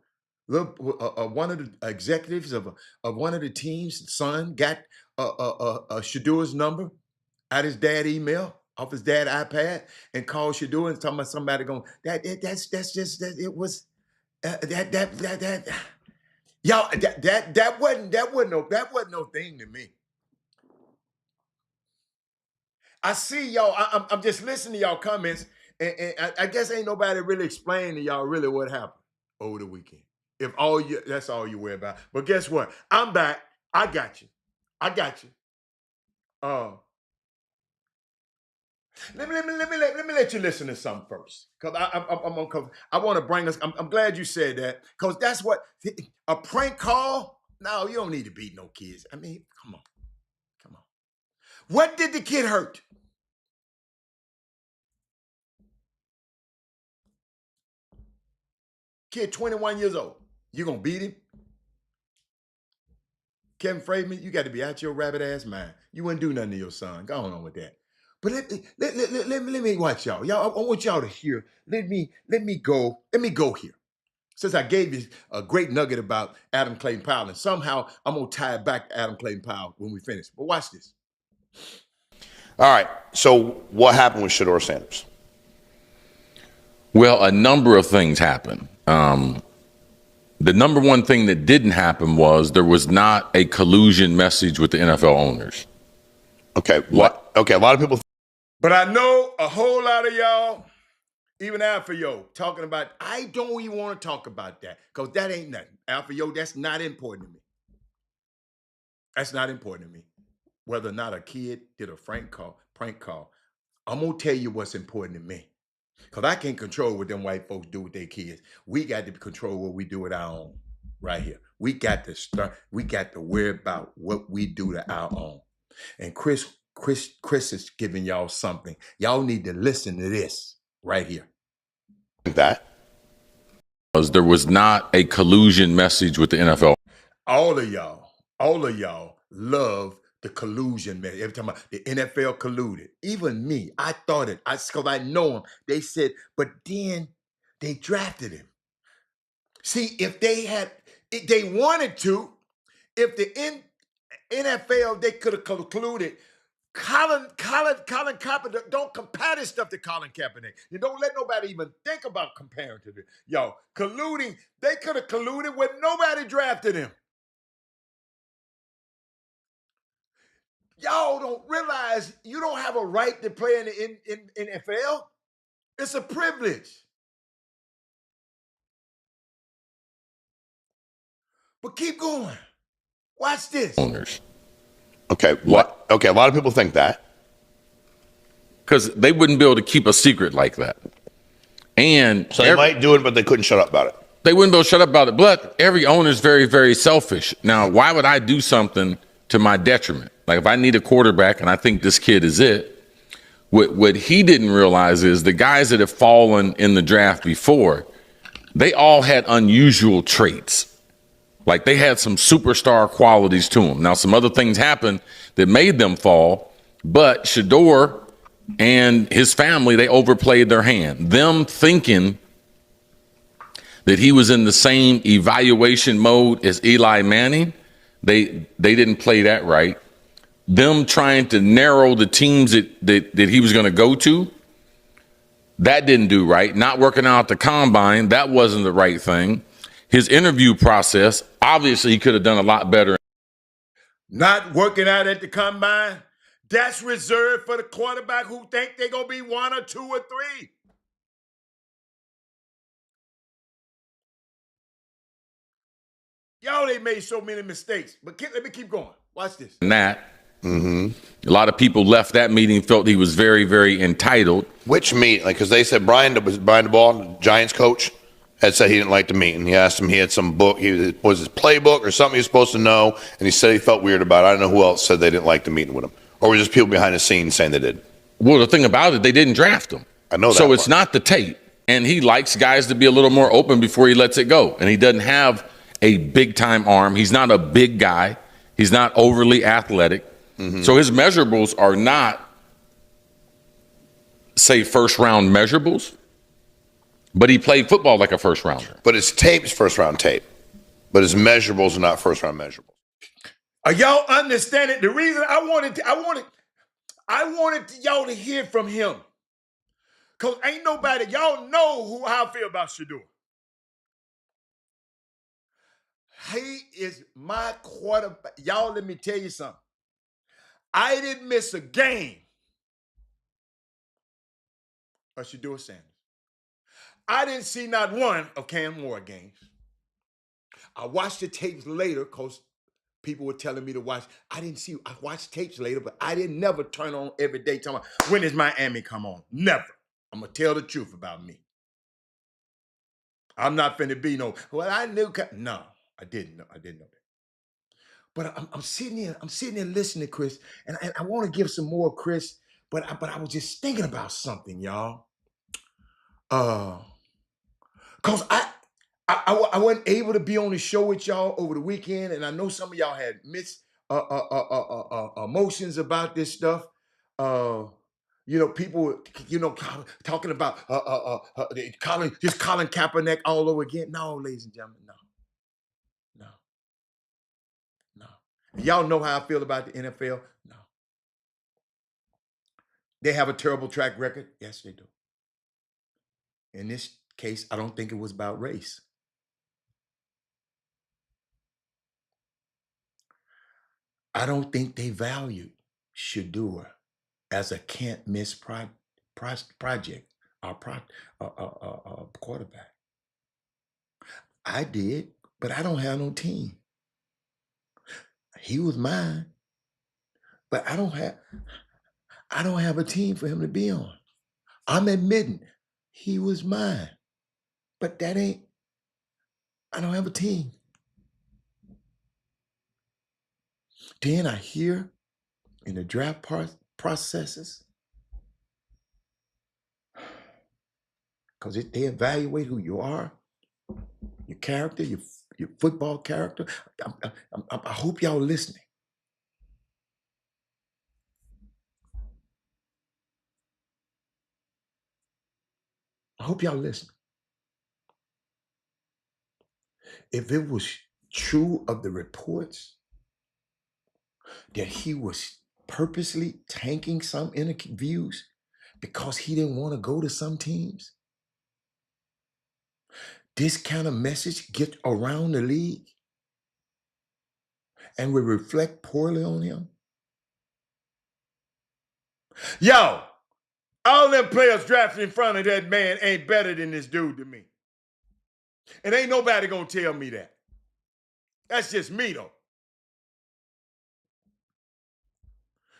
One of the executives of one of the teams' son got Shadour's number out his dad email, off his dad iPad, and called Shadour and talking about somebody going, that's just that it was that y'all that wasn't no thing to me. I see y'all. I'm just listening to y'all comments, and I guess ain't nobody really explaining to y'all really what happened over the weekend. If that's all you worry about. But guess what? I'm back. I got you. I got you. Uh, let me let you listen to something first, because I want to bring us. I'm glad you said that, because that's what a prank call. No, you don't need to beat no kids. I mean, come on. What did the kid hurt? Kid 21 years old. You gonna beat him? Kevin Freeman, you got to be out your rabbit ass mind. You wouldn't do nothing to your son. Go on with that. But let me watch y'all. Y'all, I want y'all to hear. Let me go here. Since I gave you a great nugget about Adam Clayton Powell, and somehow I'm gonna tie it back to Adam Clayton Powell when we finish. But watch this. All right. So what happened with Shedeur Sanders? Well, a number of things happened. The number one thing that didn't happen was there was not a collusion message with the NFL owners. Okay. What? Okay. A lot of people. But I know a whole lot of y'all, even Alpha Yo, talking about, I don't even want to talk about that, because that ain't nothing. Alpha Yo, that's not important to me. That's not important to me. Whether or not a kid did a prank call, I'm going to tell you what's important to me. Because I can't control what them white folks do with their kids. We got to control what we do with our own right here. We got to worry about what we do to our own. And Chris is giving y'all something. Y'all need to listen to this right here. That there was not a collusion message with the NFL. All of y'all love the collusion message. Every time the NFL colluded, even me, I thought it. Because I know him. They said, but then they drafted him. See, if they wanted to, if the NFL, they could have concluded, Colin Kaepernick, don't compare this stuff to Colin Kaepernick. You don't let nobody even think about comparing to this. Y'all, colluding, they could have colluded when nobody drafted him. Y'all don't realize you don't have a right to play in the NFL. It's a privilege. But keep going. Watch this. Owners. Okay. What? Okay. A lot of people think that. Because they wouldn't be able to keep a secret like that. And so they might do it, but they couldn't shut up about it. They wouldn't be able to shut up about it. But every owner is very, very selfish. Now, why would I do something to my detriment? Like if I need a quarterback and I think this kid is it, what he didn't realize is the guys that have fallen in the draft before, they all had unusual traits. Like they had some superstar qualities to them. Now, some other things happened that made them fall, but Shedeur and his family, they overplayed their hand. Them thinking that he was in the same evaluation mode as Eli Manning, they didn't play that right. Them trying to narrow the teams that he was going to go to, that didn't do right. Not working out the combine, that wasn't the right thing. His interview process, obviously he could have done a lot better. Not working out at the combine, that's reserved for the quarterback who think they're going to be 1 or 2 or 3. Y'all, they made so many mistakes. But let me keep going. Watch this. A lot of people left that meeting, felt he was very, very entitled. Which meeting? Like, because they said Brian DeBall, Giants coach, had said he didn't like the meeting. He asked him, he had some book, was his playbook or something he was supposed to know, and he said he felt weird about it. I don't know who else said they didn't like the meeting with him. Or were just people behind the scenes saying they did? Well, the thing about it, they didn't draft him. I know that. So it's not the tape. And he likes guys to be a little more open before he lets it go. And he doesn't have a big-time arm. He's not a big guy. He's not overly athletic. So his measurables are not, say, first-round measurables. But he played football like a first-rounder. But his tape's first-round tape. But his measurables are not first-round measurables. Are y'all understanding? The reason I wanted y'all to hear from him. Because ain't nobody, y'all know how I feel about Shedeur. He is my quarterback. Y'all, let me tell you something. I didn't miss a game of Shedeur Sanders. I didn't see not one of Cam Moore games. I watched the tapes later because people were telling me to watch. I watched tapes later, but I didn't never turn on every day talking about, when does Miami come on? Never. I'm going to tell the truth about me. I'm not finna be well, I knew. No, I didn't know that. But I'm sitting here listening to Chris, and I want to give some more Chris, but I was just thinking about something, y'all. Cause I wasn't able to be on the show with y'all over the weekend, and I know some of y'all had mixed emotions about this stuff. People, talking about Colin Kaepernick all over again. No, ladies and gentlemen, no. Y'all know how I feel about the NFL? No. They have a terrible track record? Yes, they do. In this case, I don't think it was about race. I don't think they valued Shedeur as a can't-miss project, quarterback. I did, but I don't have no team. He was mine, but I don't have a team for him to be on. I'm admitting he was mine, but I don't have a team. Then I hear in the draft processes, because they evaluate who you are, your character, your football character. I hope y'all listening. I hope y'all listening. If it was true of the reports that he was purposely tanking some interviews because he didn't want to go to some teams, this kind of message gets around the league and will reflect poorly on him. Yo, all them players drafted in front of that man ain't better than this dude to me. And ain't nobody gonna tell me that. That's just me though.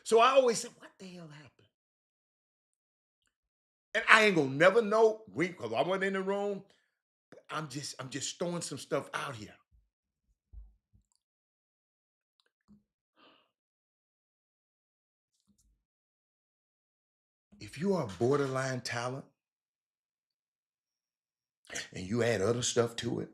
So I always say, what the hell happened? And I ain't gonna never know, because I wasn't in the room. But I'm just throwing some stuff out here. If you are a borderline talent and you add other stuff to it,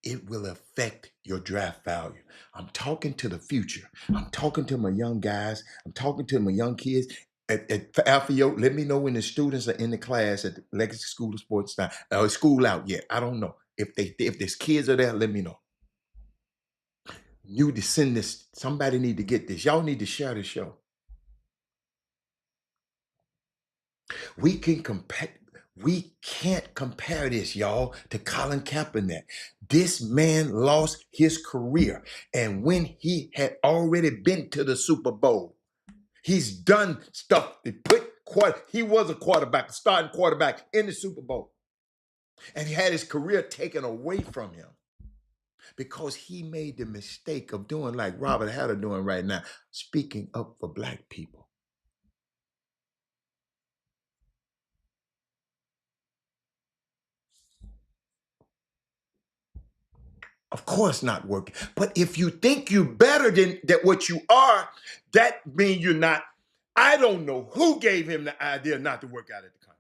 it will affect your draft value. I'm talking to the future. I'm talking to my young guys. I'm talking to my young kids. at Alfio, let me know when the students are in the class at the Legacy School of Sports now. Or school out yet. I don't know. If there's kids are there, let me know. You need to send this. Somebody need to get this. Y'all need to share the show. We can't compare this, y'all, to Colin Kaepernick. This man lost his career. And when he had already been to the Super Bowl, he's done stuff he was a quarterback, a starting quarterback in the Super Bowl. And he had his career taken away from him because he made the mistake of doing like Robert Hatter doing right now, speaking up for black people. Of course not working. But if you think you're better than what you are, that means you're not. I don't know who gave him the idea not to work out at the combine.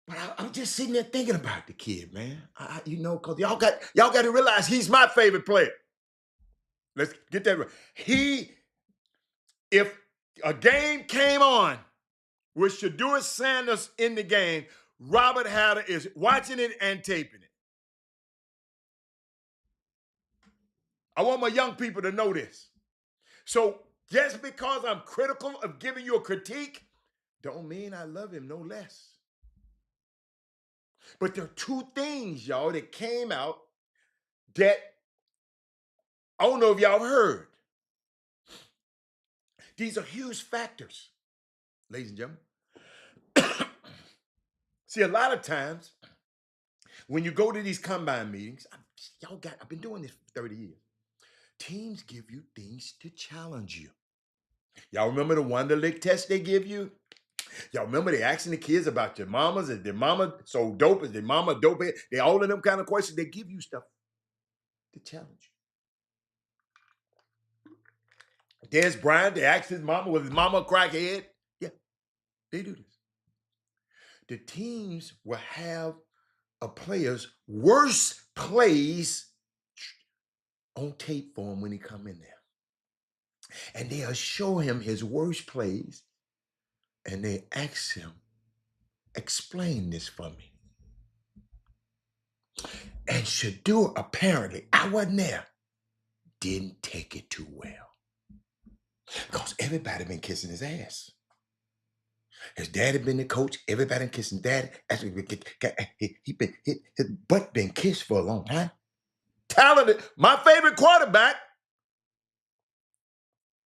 But I'm just sitting there thinking about the kid, man. Because y'all got to realize he's my favorite player. Let's get that right. If a game came on with Shedeur Sanders in the game, Robert Hatter is watching it and taping it. I want my young people to know this. So just because I'm critical of giving you a critique, don't mean I love him no less. But there are two things, y'all, that came out that I don't know if y'all heard. These are huge factors, ladies and gentlemen. See, a lot of times when you go to these combine meetings, I've been doing this for 30 years. Teams give you things to challenge you. Y'all remember the Wonder Lick test they give you? Y'all remember they asking the kids about your mamas? Is their mama so dope? Is their mama dope? They all of them kind of questions. They give you stuff to challenge you. Des Bryant, they asked his mama, was his mama a crackhead? Yeah, they do this. The teams will have a player's worst plays on tape for him when he come in there. And they'll show him his worst plays and they ask him, explain this for me. And Shedeur, apparently, I wasn't there, didn't take it too well. Because everybody been kissing his ass. His daddy been the coach. Everybody been kissing daddy. His butt been kissed for a long time. Talented, my favorite quarterback.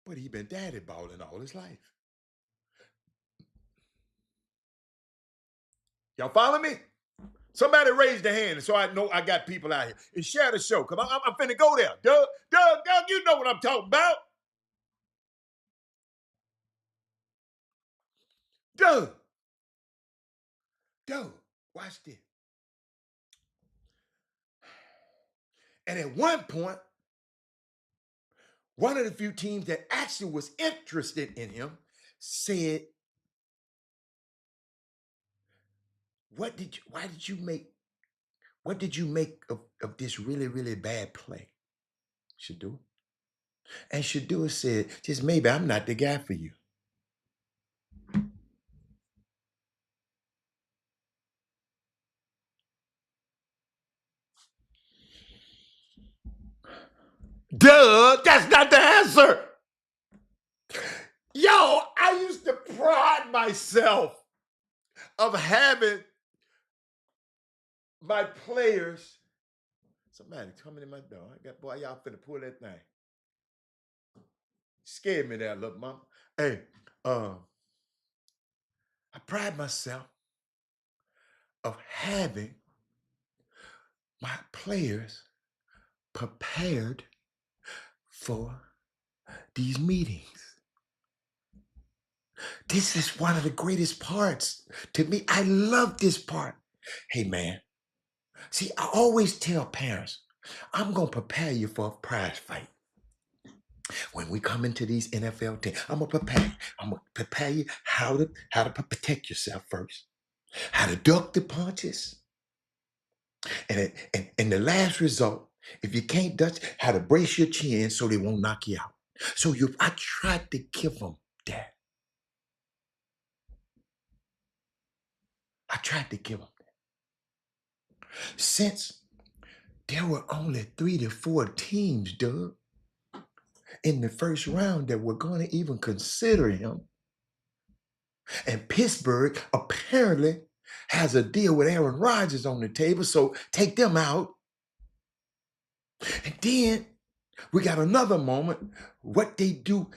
But he been daddy balling all his life. Y'all follow me? Somebody raise their hand so I know I got people out here. And share the show, because I'm finna go there. Doug, you know what I'm talking about. Doug, watch this. And at one point, one of the few teams that actually was interested in him said, what did you make of this really, really bad play, Shedeur? And Shedeur said, just maybe I'm not the guy for you. Duh, that's not the answer. Yo, I used to pride myself of having my players. Somebody coming in my door. Boy, y'all finna pull that thing. Scared me there, look, mama. Hey, I pride myself of having my players prepared for these meetings. This is one of the greatest parts to me. I love this part. Hey, man. See, I always tell parents, I'm going to prepare you for a prize fight. When we come into these NFL teams, I'm going to prepare you. I'm going to prepare you how to protect yourself first, how to duck the punches. And the last result If you can't dodge, how to brace your chin so they won't knock you out. So I tried to give them that. I tried to give them that. Since there were only 3 to 4 teams, Doug, in the first round that were going to even consider him, and Pittsburgh apparently has a deal with Aaron Rodgers on the table, so take them out. And then we got another moment. What they do,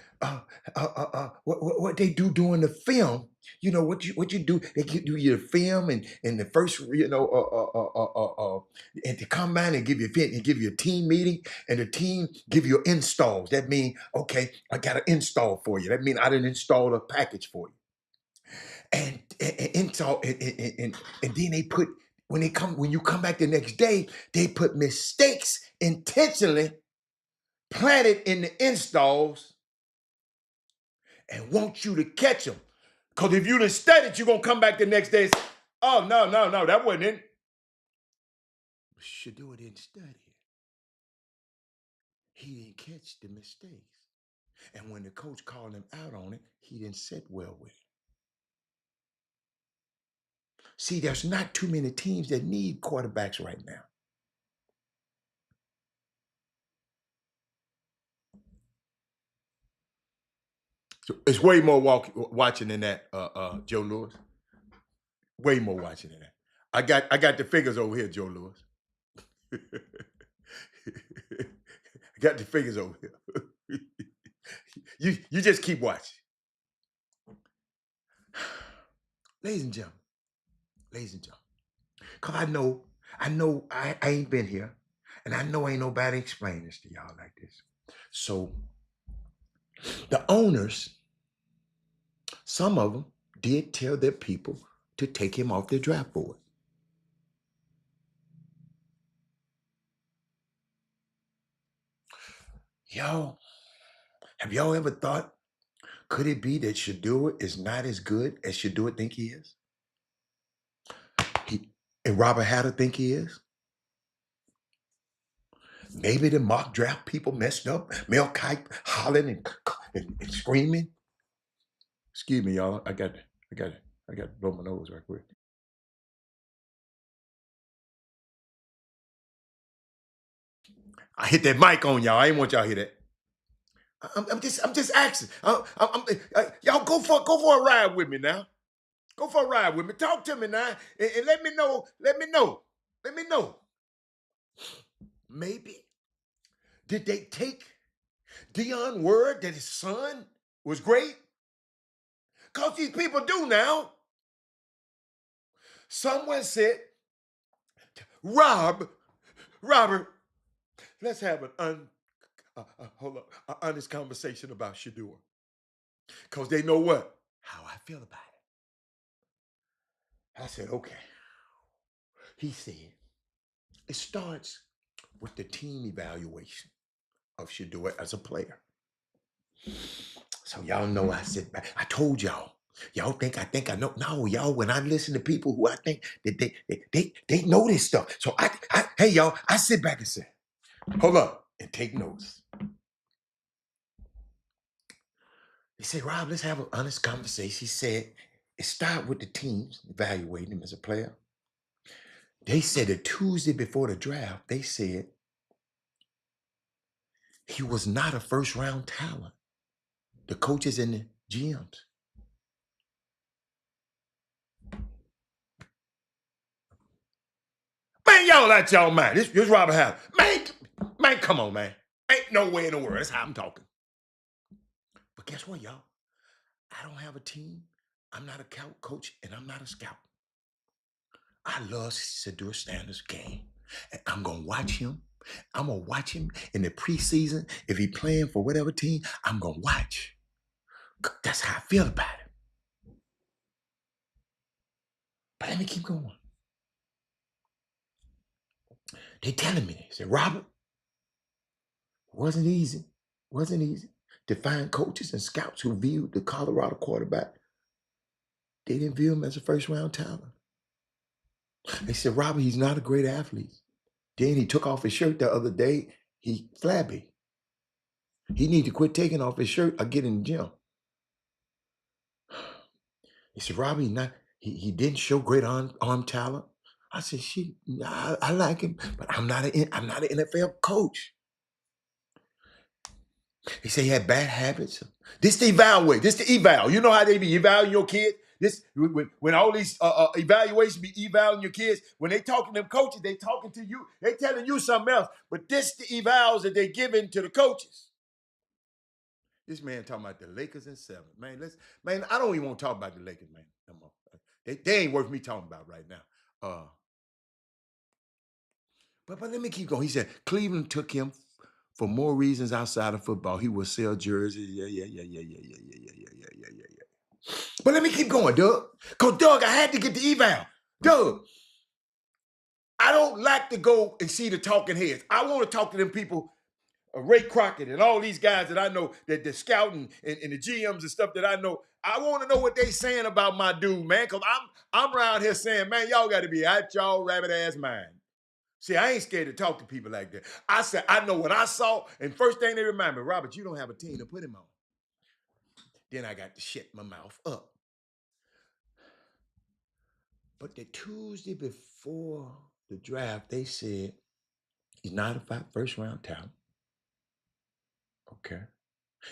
what they do during the film. You know what you do? They give you the film and the first, and to come by and give you a team meeting, and the team give you installs. That means, okay, I got an install for you. That means I didn't install a package for you. And install and then they put when you come back the next day, they put mistakes intentionally planted in the installs and want you to catch them. Because if you done studied, you're going to come back the next day and say, oh, no, that wasn't it. Shador didn't study it. He didn't catch the mistakes. And when the coach called him out on it, he didn't sit well with it. See, there's not too many teams that need quarterbacks right now. So it's way more watching than that, Joe Lewis. Way more watching than that. I got the figures over here, Joe Lewis. I got the figures over here. you just keep watching. Ladies and gentlemen, because I know I ain't been here, and I know ain't nobody explain this to y'all like this. So the owners, some of them did tell their people to take him off their draft board. Yo, have y'all ever thought, could it be that Shador is not as good as Shador think he is? And Robert Hatter think he is? Maybe the mock draft people messed up. Mel Kipe hollering and screaming. Excuse me, y'all. I got to blow my nose right quick. I hit that mic on y'all. I ain't want y'all to hear that. I'm just asking. Y'all go for a ride with me now. Go for a ride with me. Talk to me now, and let me know. Let me know. Maybe did they take Dion's word that his son was great? Because these people do now. Someone said, Robert, let's have an honest conversation about Shador. Because they know what? How I feel about it. I said, okay. He said, it starts with the team evaluation of Shador as a player. So y'all know I sit back. I told y'all. Y'all think I know. No, y'all, when I listen to people who I think that they know this stuff. So hey y'all, I sit back and say, hold up, and take notes. He said, Rob, let's have an honest conversation. He said, it started with the teams evaluating him as a player. They said the Tuesday before the draft, they said he was not a first round talent. The coaches and the GMs. Man, y'all out y'all mind. This Robert Howard. Man, come on, man. Ain't no way in the world. That's how I'm talking. But guess what, y'all? I don't have a team. I'm not a coach, and I'm not a scout. I love Shador Sanders' game. And I'm going to watch him. I'm going to watch him in the preseason. If he's playing for whatever team, I'm going to watch. That's how I feel about it. But let me keep going. They telling me, they said, Robert, wasn't easy to find coaches and scouts who viewed the Colorado quarterback. They didn't view him as a first-round talent. They said, Robert, he's not a great athlete. Then he took off his shirt the other day. He flabby. He need to quit taking off his shirt or get in the gym. He said, Robbie, he didn't show great arm talent. I said, I like him, but I'm not an NFL coach. He said he had bad habits. This the eval way. This the eval. You know how they be evaluating your kids? This when all these evaluations be evaluating your kids, when they talking to them coaches, they talking to you, they telling you something else. But this the evals that they giving to the coaches. This man talking about the Lakers in 7. Man, I don't even want to talk about the Lakers, man. No more. They ain't worth me talking about right now. But let me keep going. He said Cleveland took him for more reasons outside of football. He will sell jerseys. Yeah. But let me keep going, Doug. Because, Doug, I had to get the eval. Doug, I don't like to go and see the talking heads. I want to talk to them people, Ray Crockett and all these guys that I know, that they're scouting and the GMs and stuff that I know. I want to know what they saying about my dude, man, because I'm around here saying, man, y'all got to be out y'all rabbit-ass mind. See, I ain't scared to talk to people like that. I said, I know what I saw, and first thing they remind me, Robert, you don't have a team to put him on. Then I got to shut my mouth up. But the Tuesday before the draft, they said he's not a first-round talent. Okay.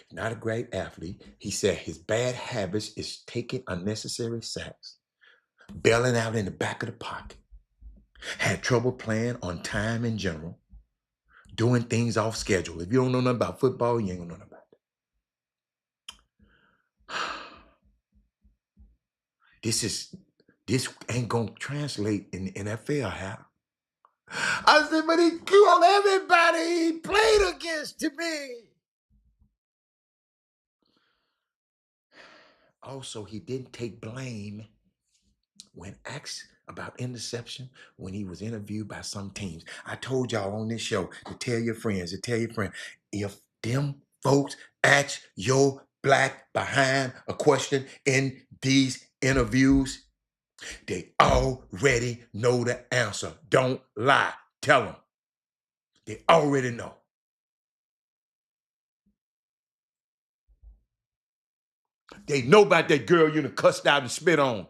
He's not a great athlete. He said his bad habits is taking unnecessary sacks, bailing out in the back of the pocket, had trouble playing on time in general, doing things off schedule. If you don't know nothing about football, you ain't gonna know nothing about it. This ain't gonna translate in the NFL, Hal. I said, but he killed everybody he played against to me. Also, he didn't take blame when asked about interception when he was interviewed by some teams. I told y'all on this show to tell your friends, if them folks ask your black behind a question in these interviews, they already know the answer. Don't lie. Tell them. They already know. They know about that girl you done cussed out and spit on.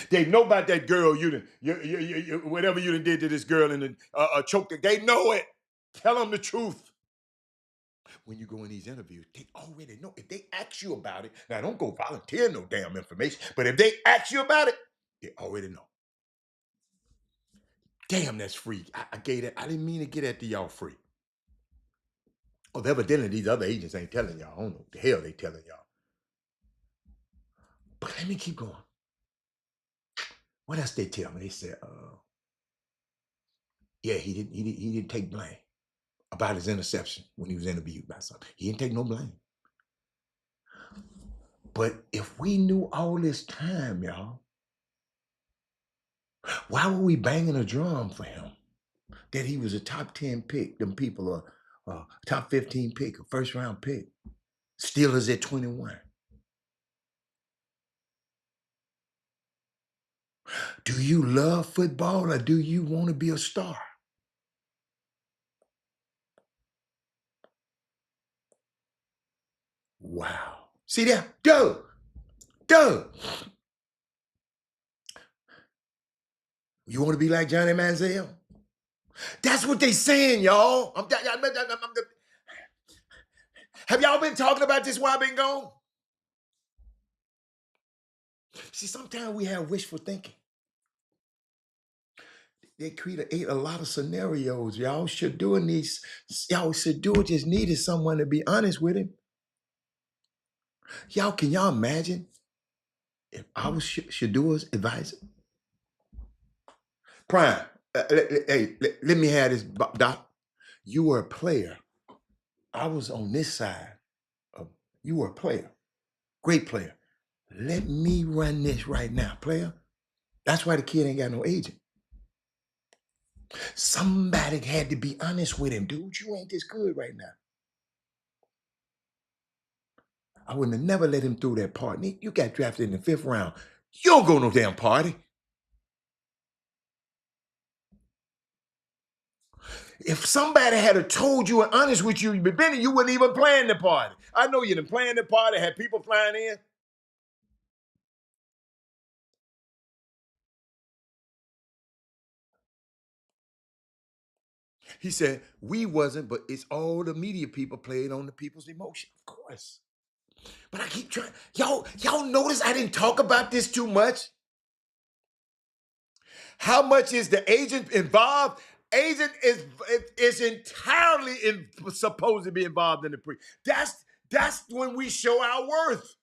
They know about that girl whatever you done did to this girl and choked her. They know it. Tell them the truth. When you go in these interviews, they already know. If they ask you about it, now don't go volunteer no damn information, but if they ask you about it, they already know. Damn, that's free. I gave that. I didn't mean to get at y'all free. Oh, evidently these other agents ain't telling y'all. I don't know what the hell they telling y'all. But let me keep going. What else they tell me? They said, yeah, he didn't take blame about his interception when he was interviewed by something. He didn't take no blame. But if we knew all this time, y'all, why were we banging a drum for him? That he was a top 10 pick. Them people are top 15 pick, a first round pick. Steelers at 21. Do you love football or do you want to be a star? Wow. See that? Doug. You want to be like Johnny Manziel? That's what they saying, y'all. Have y'all been talking about this while I've been gone? See, sometimes we have wishful thinking. They create a lot of scenarios. Y'all should do just needed someone to be honest with him. Can y'all imagine if I was Shadour's advisor? Prime, let me have this, Doc. You were a player. I was on this side. You were a player. Great player. Let me run this right now, player. That's why the kid ain't got no agent. Somebody had to be honest with him. Dude, you ain't this good right now. I wouldn't have never let him through that party. You got drafted in the 5th round. You don't go no damn party. If somebody had told you and honest with you, Benny, you wouldn't even plan the party. I know you didn't plan the party, had people flying in. He said, we wasn't, but it's all the media people playing on the people's emotion, of course. But I keep trying. Y'all notice I didn't talk about this too much? How much is the agent involved? Agent is entirely supposed to be involved in the pre. That's when we show our worth.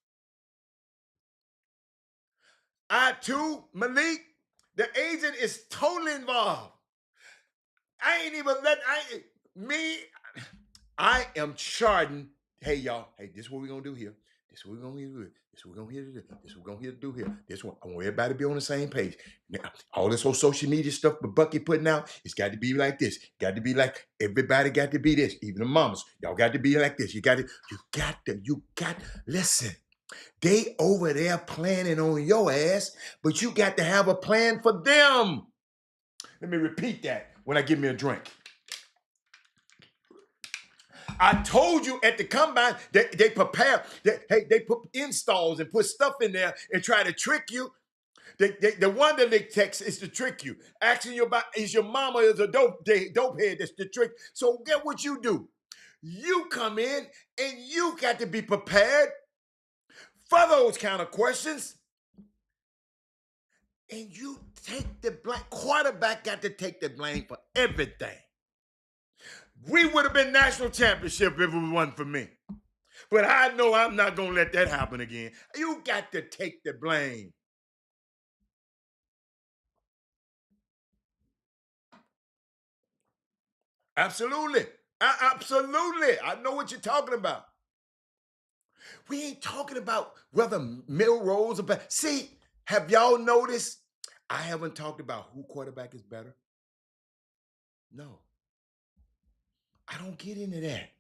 I too, Malik, the agent is totally involved. I ain't even I am charting. Hey y'all, hey, this is what we're gonna do here. This is what we're gonna do here. This is what we're gonna do. This is what we're gonna do here. This one, I want everybody to be on the same page. Now, all this whole social media stuff, but Bucky putting out, it's got to be like this. Got to be like everybody got to be this. Even the mamas, y'all got to be like this. You got to. Listen, they over there planning on your ass, but you got to have a plan for them. Let me repeat that when I give me a drink. I told you at the combine that they prepare, they put installs and put stuff in there and try to trick you. The one that they text is to trick you. Asking you about is your mama is a dope head, that's the trick. So get what you do. You come in and you got to be prepared for those kind of questions. And you take the blame. Quarterback got to take the blame for everything. We would have been national championship if it wasn't for me. But I know I'm not going to let that happen again. You got to take the blame. Absolutely. Absolutely. I know what you're talking about. We ain't talking about whether Milrose or better. See, have y'all noticed? I haven't talked about who quarterback is better. No. I don't get into that.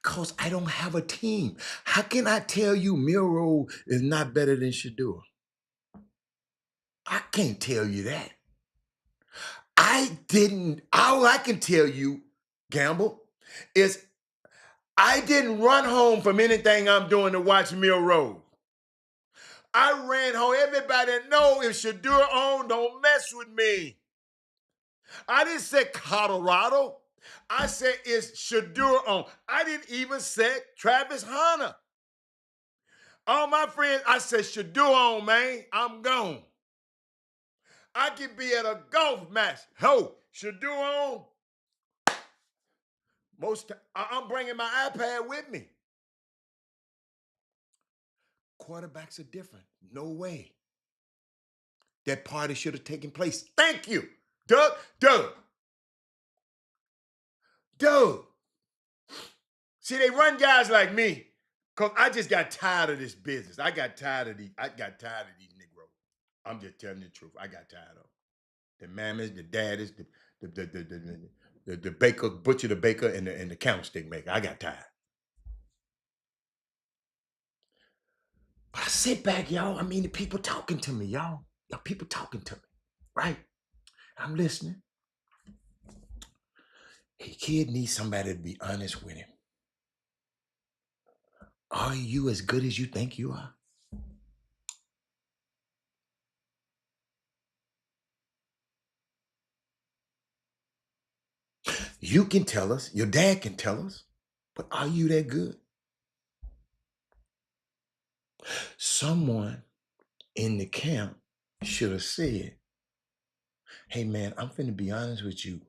Because I don't have a team. How can I tell you Milrose is not better than Shador? I can't tell you that. All I can tell you, Gamble, is I didn't run home from anything I'm doing to watch Milrose. I ran home. Everybody know if Shador on, don't mess with me. I didn't say Colorado. I said it's Shador on. I didn't even say Travis Hunter. All my friends, I said Shador on, man. I'm gone. I could be at a golf match. Ho, Shador on. I'm bringing my iPad with me. Quarterbacks are different. No way. That party should have taken place. Thank you. Doug. See, they run guys like me because I just got tired of this business. I got tired of these Negroes. I'm just telling the truth. I got tired of them. The mammas, the daddies, the baker, butcher, the baker, and the candlestick maker. I got tired. But I sit back, y'all. I mean, the people talking to me, y'all. Y'all people talking to me, right? I'm listening. A kid needs somebody to be honest with him. Are you as good as you think you are? You can tell us, your dad can tell us, but are you that good? Someone in the camp should have said, hey man, I'm finna be honest with you,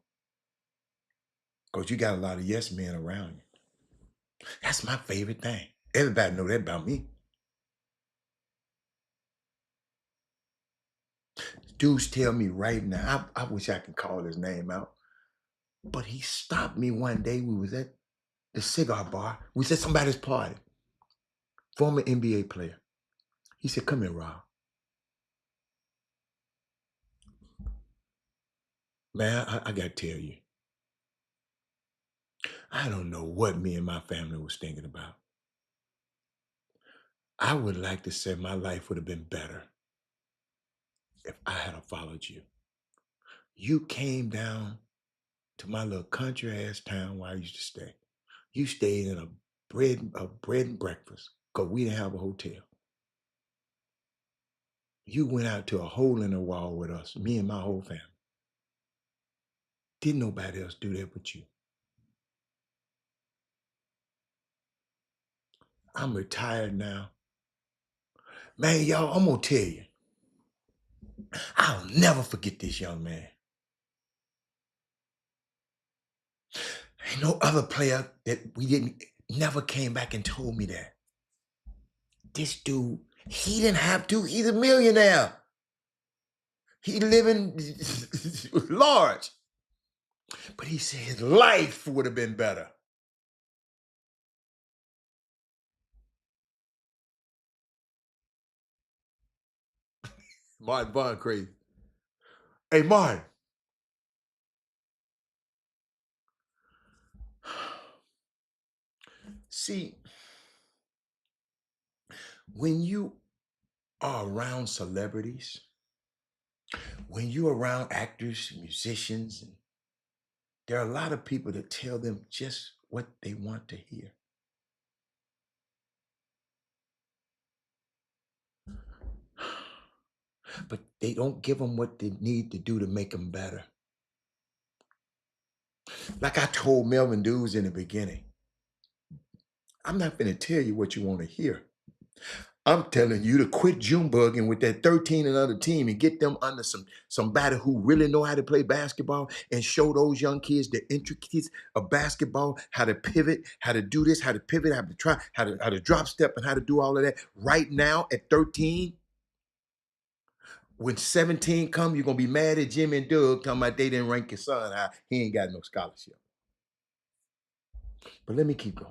because you got a lot of yes men around you. That's my favorite thing. Everybody know that about me. Dudes tell me right now, I wish I could call his name out, but he stopped me one day. We was at the cigar bar. We was at somebody's party. Former NBA player. He said, come here, Rob. Man, I got to tell you, I don't know what me and my family was thinking about. I would like to say my life would have been better if I had followed you. You came down to my little country ass town where I used to stay. You stayed in a bread and breakfast because we didn't have a hotel. You went out to a hole in the wall with us, me and my whole family. Didn't nobody else do that but you. I'm retired now. Man, y'all, I'm gonna tell you, I'll never forget this young man. Ain't no other player that we didn't never came back and told me that. This dude, he didn't have to. He's a millionaire. He living large. But he said his life would have been better. Martin Bond crazy. Hey, Martin. See, when you are around celebrities, when you're around actors, musicians, and there are a lot of people that tell them just what they want to hear. But they don't give them what they need to do to make them better. Like I told Melvin Dudes in the beginning, I'm not going to tell you what you want to hear. I'm telling you to quit Junebugging with that 13 and other team and get them under somebody who really know how to play basketball and show those young kids the intricacies of basketball, how to pivot, how to do this, how to pivot, how to try, how to drop step, and how to do all of that. Right now at 13, when 17 come, you're gonna be mad at Jimmy and Doug talking about they didn't rank your son high. He ain't got no scholarship. But let me keep going.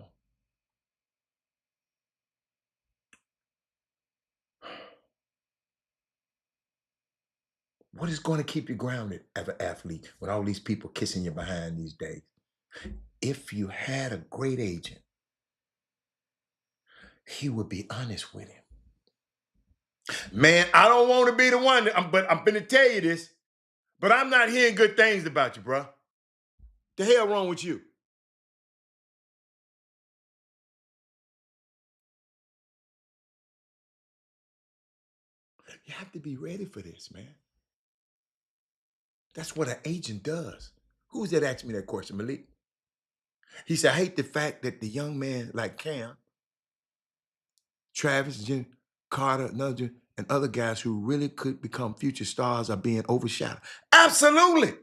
What is going to keep you grounded as an athlete with all these people kissing you behind these days? If you had a great agent, he would be honest with him. Man, I don't want to be the one, but I'm going to tell you this, but I'm not hearing good things about you, bro. The hell wrong with you? You have to be ready for this, man. That's what an agent does. Who's that asked me that question, Malik? He said, I hate the fact that the young man like Cam, Travis, Jim, Carter, and other guys who really could become future stars are being overshadowed. Absolutely.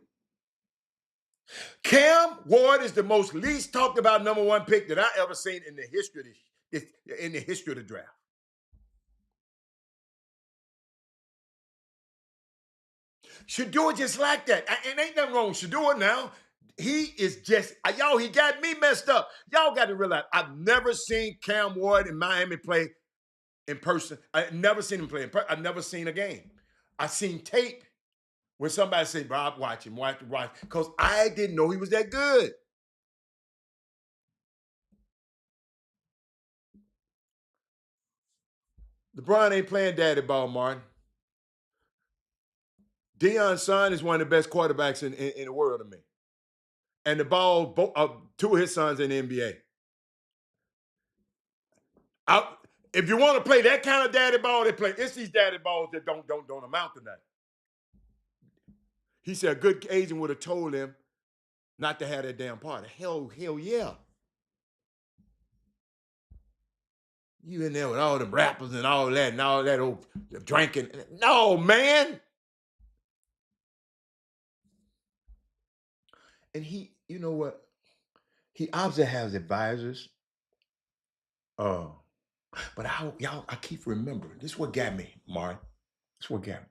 Cam Ward is the most least talked about number one pick that I ever seen in the history of the draft. Shador just like that. And ain't nothing wrong with Shador now. He is just, y'all, he got me messed up. Y'all got to realize, I've never seen Cam Ward in Miami play in person. I've never seen him play in person. I've never seen a game. I've seen tape where somebody said, Bob, watch him, watch. Because I didn't know he was that good. LeBron ain't playing daddy ball, Martin. Deion's son is one of the best quarterbacks in the world to me. And the ball, two of his sons in the NBA. If you want to play that kind of daddy ball, they play. It's these daddy balls that don't amount to nothing. He said a good agent would have told him not to have that damn party. Hell yeah. You in there with all the rappers and all that old drinking. No, man. And he, you know what? He obviously has advisors. But I keep remembering. This is what got me, Martin. This is what got me.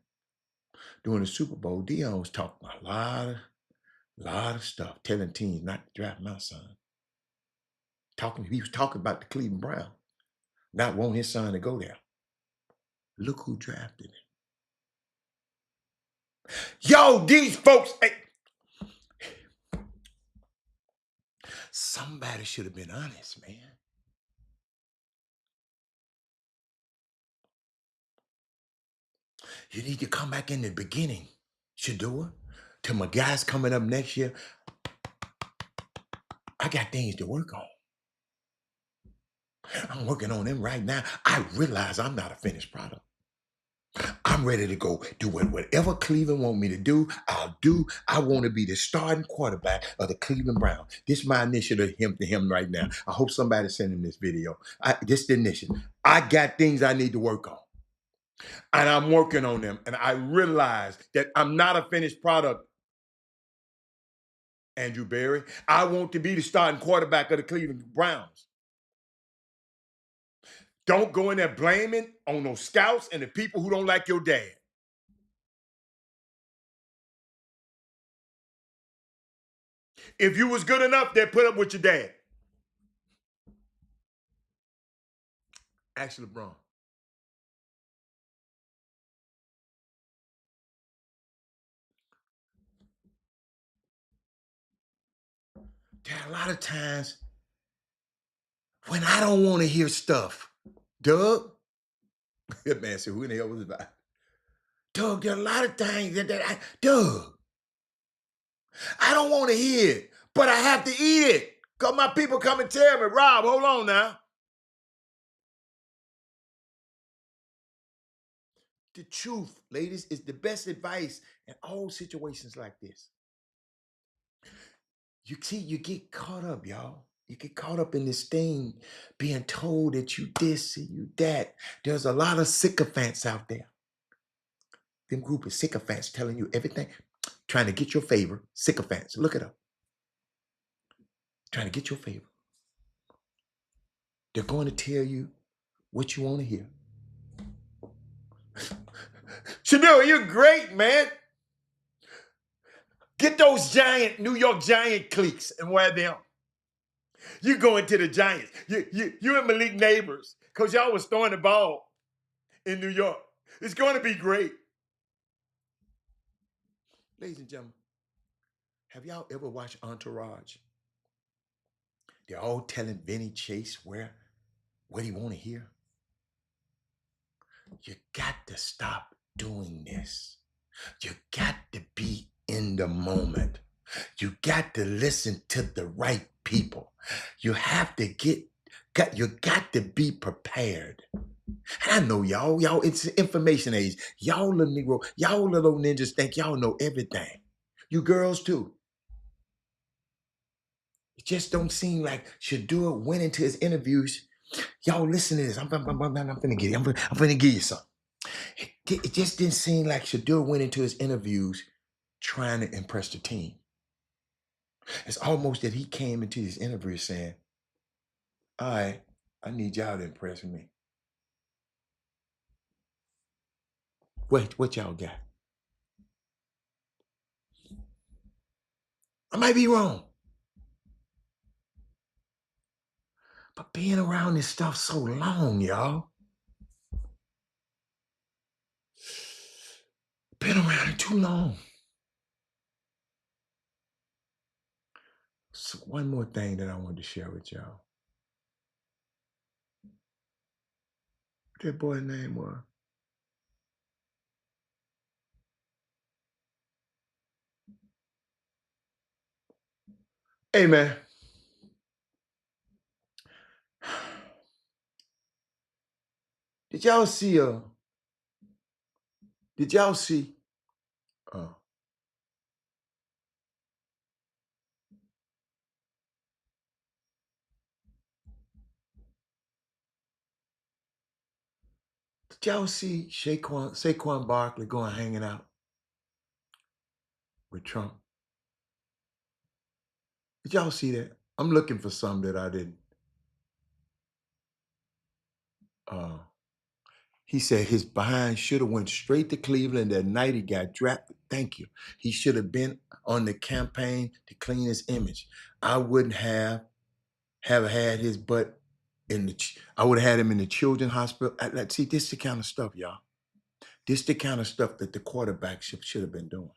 During the Super Bowl, Deion was talking a lot of stuff, telling teams not to draft my son. He was talking about the Cleveland Browns, not wanting his son to go there. Look who drafted him. Yo, these folks, hey, somebody should have been honest, man. You need to come back in the beginning, Shador, to my guys coming up next year. I got things to work on. I'm working on them right now. I realize I'm not a finished product. I'm ready to go do whatever Cleveland want me to do. I'll do. I want to be the starting quarterback of the Cleveland Browns. This is my initiative to him right now. I hope somebody sent him this video. This is the initiative. I got things I need to work on. And I'm working on them. And I realize that I'm not a finished product, Andrew Berry. I want to be the starting quarterback of the Cleveland Browns. Don't go in there blaming on those scouts and the people who don't like your dad. If you was good enough, they'd put up with your dad. Ask LeBron. There are a lot of times when I don't want to hear stuff. Doug, that man said, who in the hell was that? Doug, there are a lot of things Doug, I don't want to hear it, but I have to eat it. Because my people come and tell me, Rob, hold on now. The truth, ladies, is the best advice in all situations like this. You see, you get caught up, y'all. You get caught up in this thing, being told that you this and you that. There's a lot of sycophants out there. Them group of sycophants telling you everything, trying to get your favor. Sycophants, look it up. Trying to get your favor. They're going to tell you what you want to hear. Chanel, you're great, man. Get those giant New York Giant cliques and wear them. You go into the Giants. You and Malik neighbors, because y'all was throwing the ball in New York. It's going to be great. Ladies and gentlemen, have y'all ever watched Entourage? They're all telling Vinny Chase what he want to hear. You got to stop doing this. You got to be in the moment. You got to listen to the right people. You have to you got to be prepared. And I know y'all, it's information age. Y'all little Negro, y'all little ninjas think y'all know everything. You girls too. It just don't seem like Shador went into his interviews. Y'all listen to this. I'm finna give you something. It just didn't seem like Shador went into his interviews trying to impress the team. It's almost that he came into his interview saying, all right, I need y'all to impress me. What y'all got? I might be wrong. But being around this stuff so long, y'all. Been around it too long. So one more thing that I wanted to share with y'all. What that boy's name was? Hey, man. Did y'all see did y'all see Saquon Barkley going hanging out with Trump? Did y'all see that? I'm looking for some that I didn't. He said his behind should have went straight to Cleveland that night he got drafted. Thank you. He should have been on the campaign to clean his image. I wouldn't have had his butt I would have had him in the children's hospital. See, this is the kind of stuff, y'all. This is the kind of stuff that the quarterback should have been doing.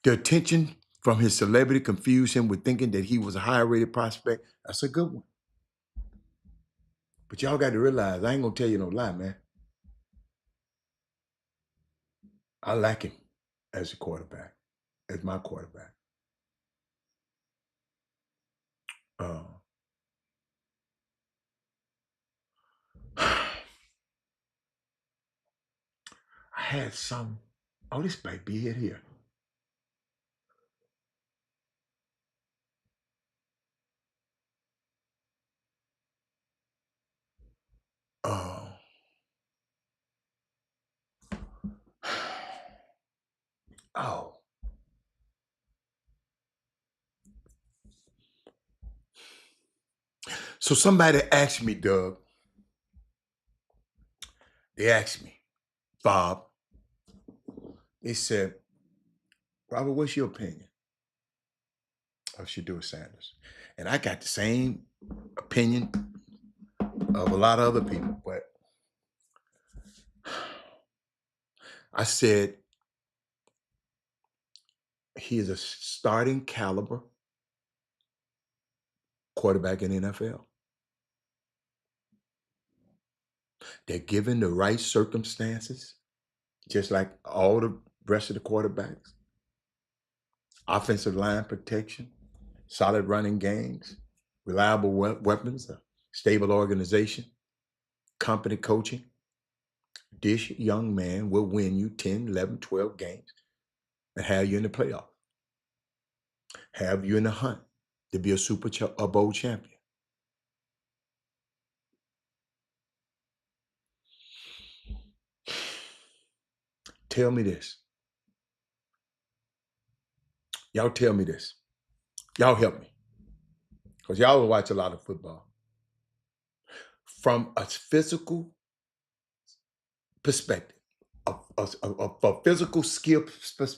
The attention from his celebrity confused him with thinking that he was a high-rated prospect. That's a good one. But y'all got to realize, I ain't going to tell you no lie, man. I like him as a quarterback, as my quarterback. Uh, I had some. Oh, this might be it here. Oh. Oh. So somebody asked me, Doug, they asked me, Bob, they said, Robert, what's your opinion of Shedeur Sanders? And I got the same opinion of a lot of other people, but I said he is a starting caliber quarterback in the NFL. They're given the right circumstances, just like all the rest of the quarterbacks. Offensive line protection, solid running games, reliable weapons, a stable organization, competent coaching. This young man will win you 10, 11, 12 games and have you in the playoff, have you in the hunt to be a bowl champion. Tell me this. Y'all tell me this. Y'all help me. Because y'all will watch a lot of football. From a physical perspective, a physical skill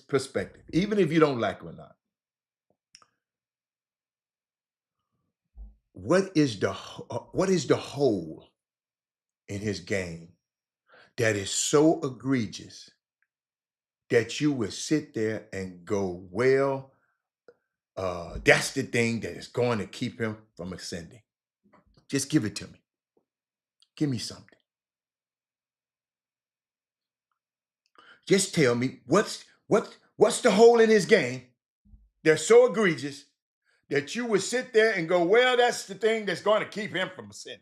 perspective, even if you don't like him or not, what is the hole in his game that is so egregious that you would sit there and go, well, that's the thing that is going to keep him from ascending? Just give it to me. Give me something. Just tell me what's the hole in his game that's so egregious that you would sit there and go, well, that's the thing that's going to keep him from ascending.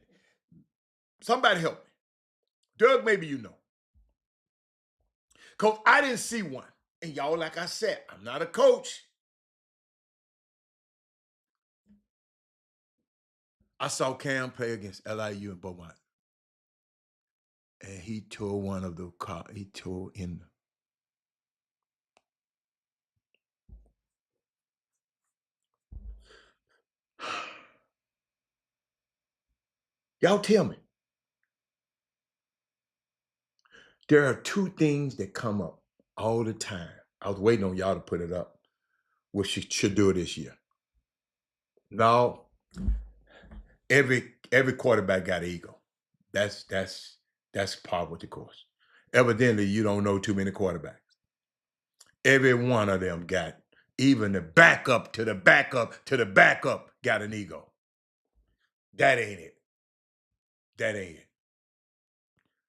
Somebody help me. Doug, maybe you know. Because I didn't see one. And y'all, like I said, I'm not a coach. I saw Cam play against LIU in Beaumont. And he tore one of the car. He tore in. Y'all tell me. There are two things that come up all the time. I was waiting on y'all to put it up, which should do it this year. Now, every quarterback got an ego. That's par with the course. Evidently, you don't know too many quarterbacks. Every one of them got, even the backup to the backup to the backup got an ego. That ain't it. That ain't it.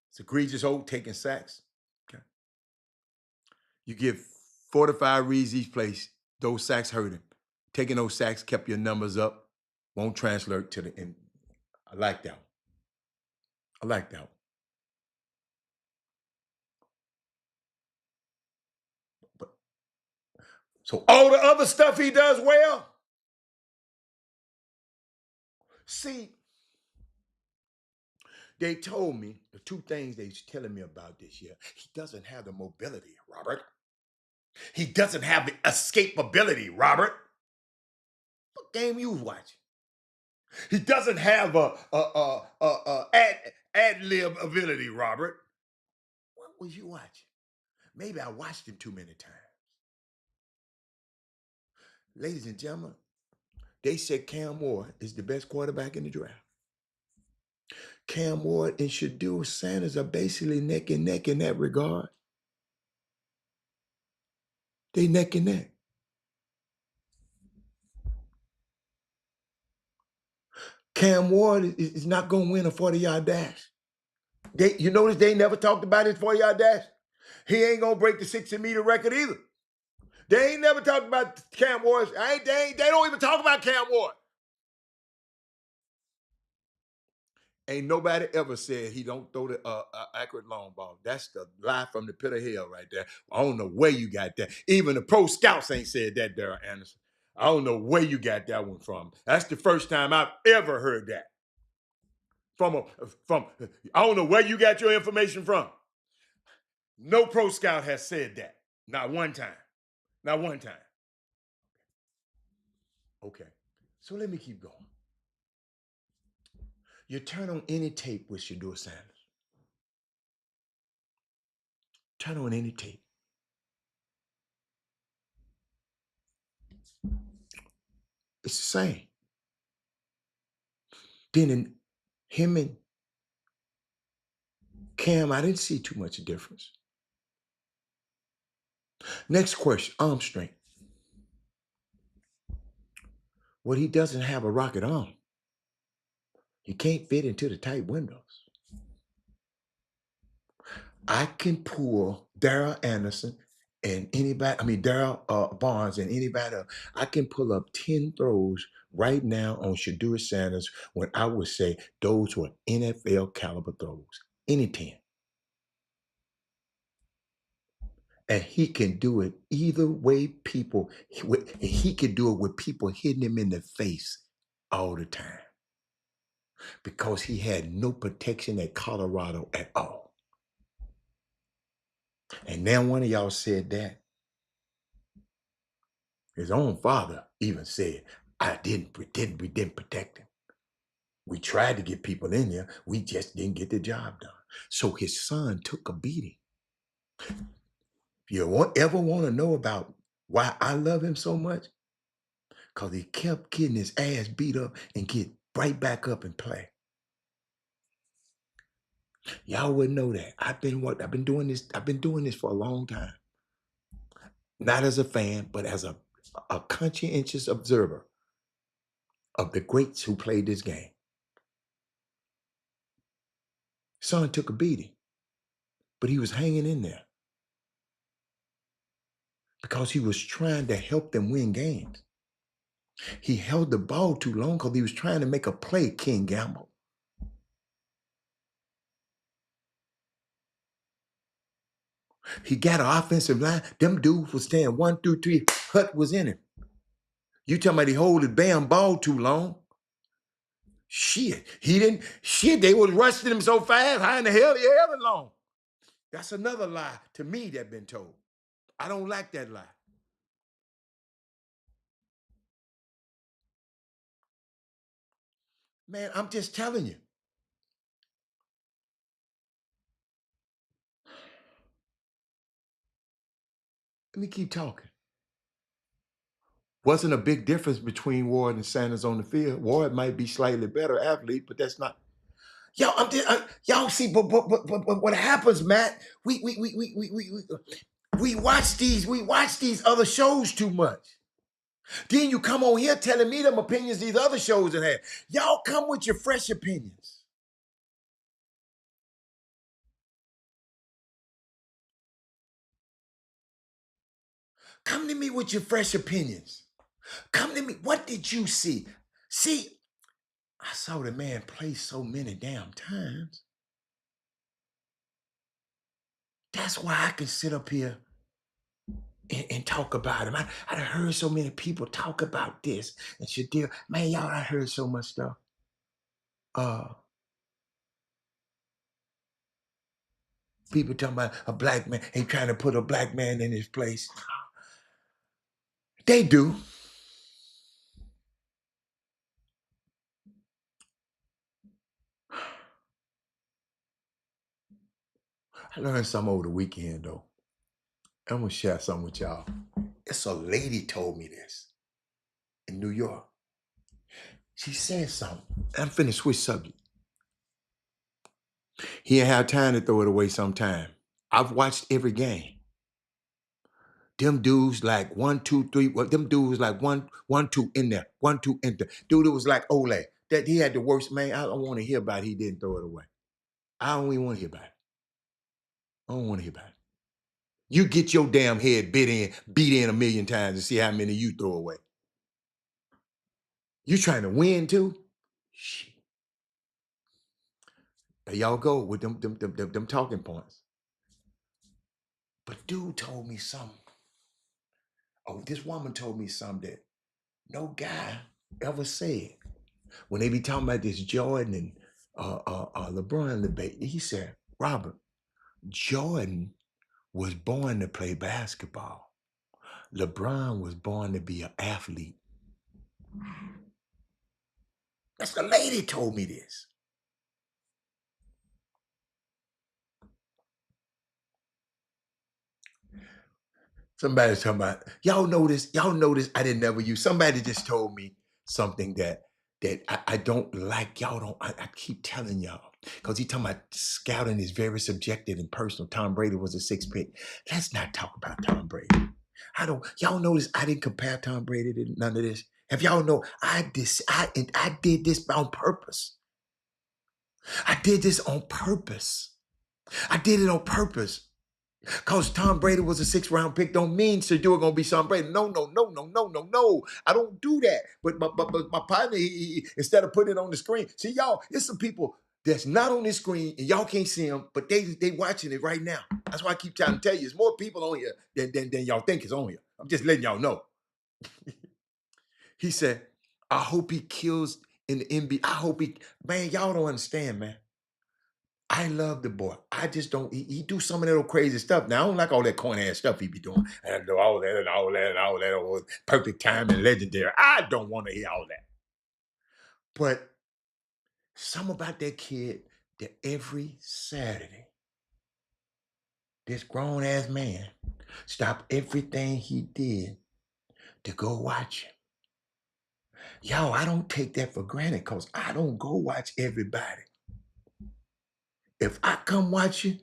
It's egregious old taking sacks. Okay. You get 4 to 5 reads each place. Those sacks hurt him. Taking those sacks kept your numbers up. Won't translate to the end. I like that one. I like that one. But, so all the other stuff he does well. See, they told me the two things they was telling me about this year. He doesn't have the mobility, Robert. He doesn't have the escapability, Robert. What game you was watching? He doesn't have a ad lib ability, Robert. What was you watching? Maybe I watched him too many times. Ladies and gentlemen, they said Cam Ward is the best quarterback in the draft. Cam Ward and Shedeur Sanders are basically neck and neck in that regard. They neck and neck. Cam Ward is not going to win a 40-yard dash. You notice they never talked about his 40-yard dash? He ain't going to break the 60-meter record either. They ain't never talked about Cam Ward. They don't even talk about Cam Ward. Ain't nobody ever said he don't throw the accurate long ball. That's the lie from the pit of hell right there. I don't know where you got that. Even the pro scouts ain't said that, Daryl Anderson. I don't know where you got that one from. That's the first time I've ever heard that. From I don't know where you got your information from. No pro scout has said that. Not one time. Not one time. Okay. So let me keep going. You turn on any tape with Shedeur Sanders. Turn on any tape. It's the same. Then in him and Cam, I didn't see too much difference. Next question, arm strength. Well, he doesn't have a rocket arm. He can't fit into the tight windows. I can pull Daryl Anderson and anybody, Daryl Barnes and anybody else. I can pull up 10 throws right now on Shedeur Sanders when I would say those were NFL caliber throws. Any 10. And he can do it either way he can do it with people hitting him in the face all the time because he had no protection at Colorado at all. And now one of y'all said that. His own father even said, we didn't protect him. We tried to get people in there. We just didn't get the job done. So his son took a beating. You ever want to know about why I love him so much? Because he kept getting his ass beat up and get right back up and play. Y'all wouldn't know that. I've been doing this for a long time. Not as a fan, but as a conscientious observer of the greats who played this game. Son took a beating, but he was hanging in there because he was trying to help them win games. He held the ball too long because he was trying to make a play, King Gamble. He got an offensive line. Them dudes was staying 1 through 3. Hut was in him. You talking about he hold the damn ball too long? Shit. They was rushing him so fast. How in the hell he held it long? That's another lie to me that been told. I don't like that lie. Man, I'm just telling you. Let me keep talking. Wasn't a big difference between Ward and Sanders on the field. Ward might be slightly better athlete, but that's not. Y'all see, but what happens, Matt? We watch these other shows too much. Then you come on here telling me them opinions these other shows have had. Y'all come with your fresh opinions. Come to me with your fresh opinions. Come to me. What did you see? See, I saw the man play so many damn times. That's why I can sit up here and talk about him. I heard so many people talk about this and Shedeur. Man, y'all, I heard so much stuff. People talking about a black man, he trying to put a black man in his place. They do. I learned something over the weekend, though. I'm going to share something with y'all. It's a lady told me this in New York. She said something. I'm finna switch subject. He ain't have time to throw it away sometime. I've watched every game. Them dudes like 1, 2, 3. Well, them dudes like 1, 1, 2 in there. 1, 2 in there. Dude, it was like Ole. That he had the worst, man. I don't want to hear about it. He didn't throw it away. I don't even want to hear about it. I don't want to hear about it. You get your damn head beat in a million times and see how many you throw away. You trying to win too? Shit. There y'all go with them talking points. But dude told me something. Oh, this woman told me something that no guy ever said. When they be talking about this Jordan and LeBron debate, he said, Robert, Jordan was born to play basketball. LeBron was born to be an athlete. That's the lady told me this. Somebody's talking about, y'all notice, I didn't never use. Somebody just told me something that I don't like. Y'all don't, I keep telling y'all. Because he talking about scouting is very subjective and personal. Tom Brady was a 6th pick. Let's not talk about Tom Brady. Y'all notice I didn't compare Tom Brady to none of this. Have y'all know I did this on purpose. I did this on purpose. I did it on purpose. Because Tom Brady was a 6th round pick don't mean Shadua gonna be Tom Brady. No. I don't do that. But my partner, instead of putting it on the screen, see y'all, it's some people that's not on this screen and y'all can't see them, but they watching it right now. That's why I keep trying to tell you, there's more people on here than y'all think is on here. I'm just letting y'all know. He said, I hope he kills in the NBA. Man, y'all don't understand, man. I love the boy. I just don't. He do some of that old crazy stuff. Now I don't like all that corny ass stuff he be doing. And do all that and all that and all that. Oh, perfect time and legendary. I don't want to hear all that. But some about that kid that every Saturday, this grown ass man stopped everything he did to go watch him. Yo, I don't take that for granted because I don't go watch everybody. If I come watch you,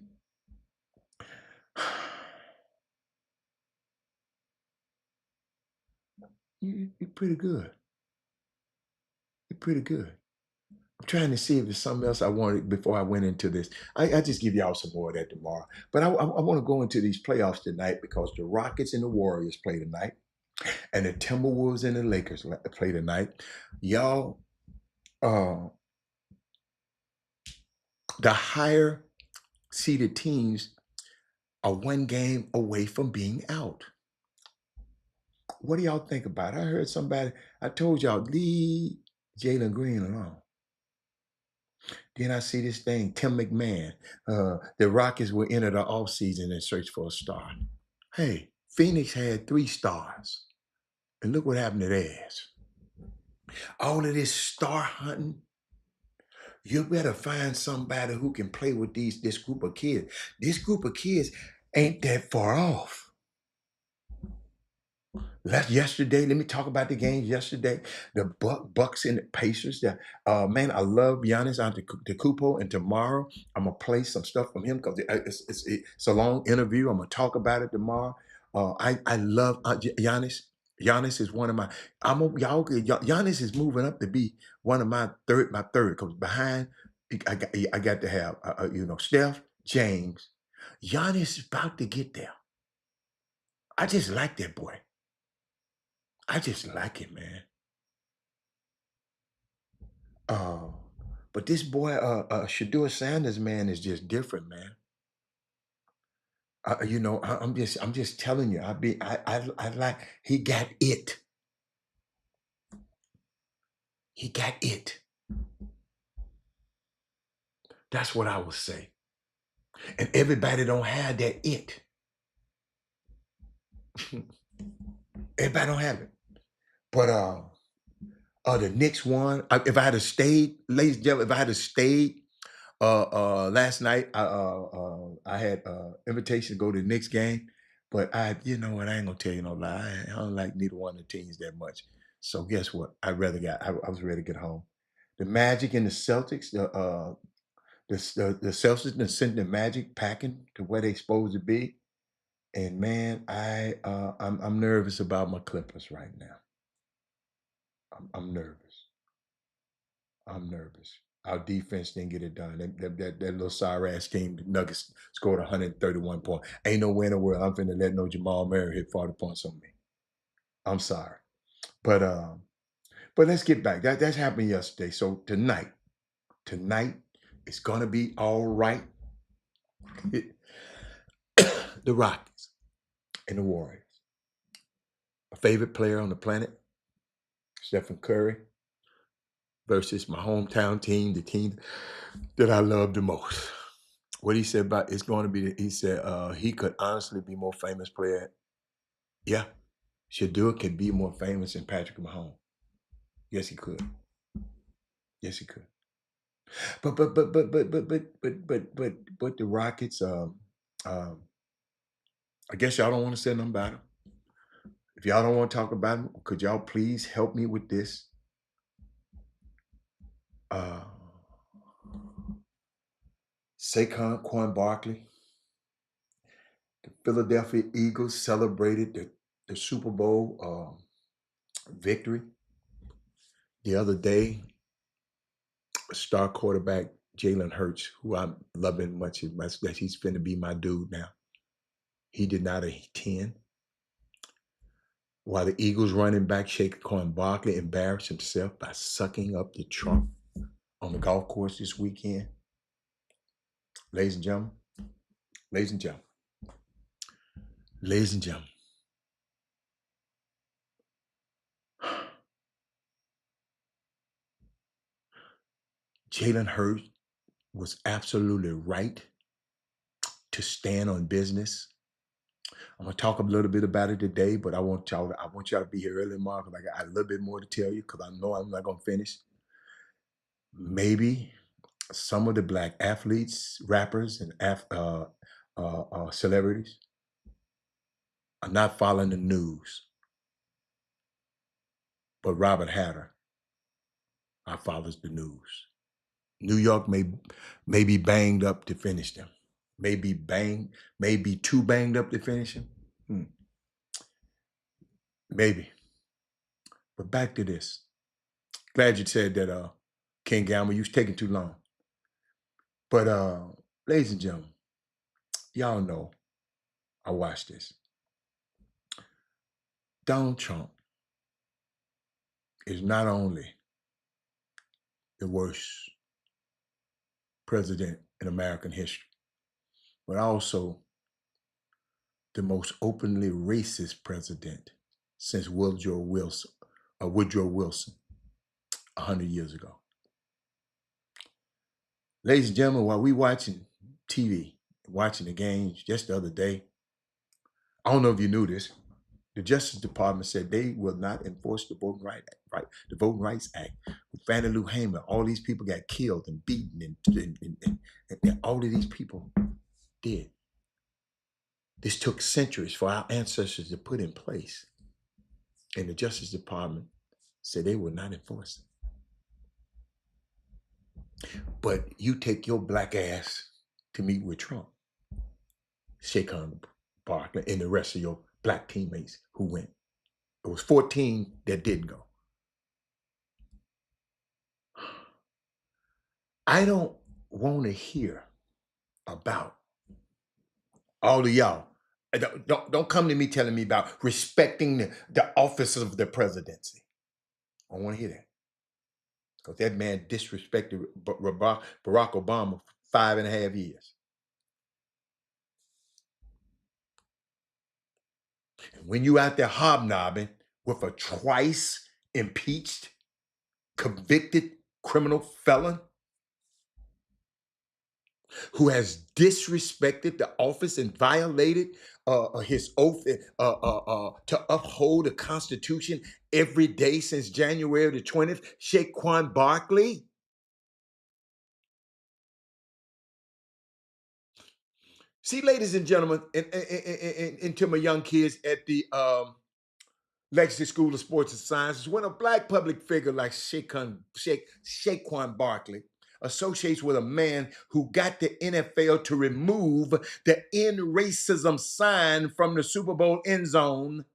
you're pretty good. You're pretty good. I'm trying to see if there's something else I wanted before I went into this. I just give y'all some more of that tomorrow. But I want to go into these playoffs tonight because the Rockets and the Warriors play tonight, and the Timberwolves and the Lakers play tonight. Y'all, the higher seeded teams are one game away from being out. What do y'all think about it? I heard somebody, I told y'all, leave Jalen Green alone. Then I see this thing, Tim McMahon. The Rockets will enter the offseason and search for a star. Hey, Phoenix had 3 stars. And look what happened to theirs. All of this star hunting, you better find somebody who can play with this group of kids. This group of kids ain't that far off. Yesterday, let me talk about the games yesterday. The Bucks and the Pacers. Man, I love Giannis Antetokounmpo, and tomorrow I'm gonna play some stuff from him because it's a long interview. I'm gonna talk about it tomorrow. I love Giannis. Giannis is one of my. Giannis is moving up to be one of my third. Because behind, I got to have Steph, James. Giannis is about to get there. I just like that boy. I just like it, man. Uh, but this boy, Shadua Sanders, man, is just different, man. I'm just telling you. I like. He got it. He got it. That's what I would say. And everybody don't have that it. Everybody don't have it. But the next one, if I had stayed, ladies and gentlemen, if I had stayed last night, I had invitation to go to the Knicks game, but you know what? I ain't gonna tell you no lie. I don't like neither one of the teams that much. So guess what? I was ready to get home. The Magic and the Celtics, the Celtics and sent the Magic packing to where they supposed to be, and man, I'm nervous about my Clippers right now. I'm nervous. I'm nervous. Our defense didn't get it done. That little sorry ass team, the Nuggets scored 131 points. Ain't no way in the world I'm finna let no Jamal Murray hit 40 points on me. I'm sorry. But let's get back. That's happened yesterday. So tonight, It's going to be all right. The Rockets and the Warriors. My favorite player on the planet, Stephen Curry, versus my hometown team, the team that I love the most. What he said about it's going to be, he said he could honestly be more famous player. Yeah, Shadur could be more famous than Patrick Mahomes. Yes, he could. Yes, he could. But the Rockets, I guess y'all don't want to say nothing about them. If y'all don't want to talk about them, could y'all please help me with this? Saquon Barkley, the Philadelphia Eagles celebrated the Super Bowl victory the other day. Star quarterback Jalen Hurts, who I'm loving much that he's finna be my dude now. He did not attend. While the Eagles running back Saquon Barkley embarrassed himself by sucking up the trunk on the golf course this weekend. Ladies and gentlemen, ladies and gentlemen, ladies and gentlemen. Jalen Hurts was absolutely right to stand on business. I'm gonna talk a little bit about it today, but I want y'all to be here early tomorrow because I got a little bit more to tell you because I know I'm not gonna finish. Maybe some of the black athletes, rappers, and celebrities are not following the news, but Robert Hatter follows the news. New York may be banged up to finish them. Maybe too banged up to finish them. Maybe. But back to this. Glad you said that, King Gamble, you was taking too long. But ladies and gentlemen, y'all know I watched this. Donald Trump is not only the worst president in American history, but also the most openly racist president since Woodrow Wilson 100 years ago. Ladies and gentlemen, while we watching TV, watching the games just the other day, I don't know if you knew this, the Justice Department said they will not enforce the Voting Rights Act. Fannie Lou Hamer, all these people got killed and beaten, and all of these people did. This took centuries for our ancestors to put in place. And the Justice Department said they will not enforce it. But you take your black ass to meet with Trump, Saquon Barkley, and the rest of your black teammates who went. It was 14 that didn't go. I don't want to hear about all of y'all. Don't come to me telling me about respecting the office of the presidency. I don't want to hear that. Because that man disrespected Barack Obama for 5.5 years. And when you out there hobnobbing with a twice impeached, convicted criminal felon who has disrespected the office and violated his oath to uphold the Constitution every day since January the 20th, Saquon Barkley. See, ladies and gentlemen, and to my young kids at the Lexington School of Sports and Sciences, when a black public figure like Saquon Barkley associates with a man who got the NFL to remove the end racism sign from the Super Bowl end zone,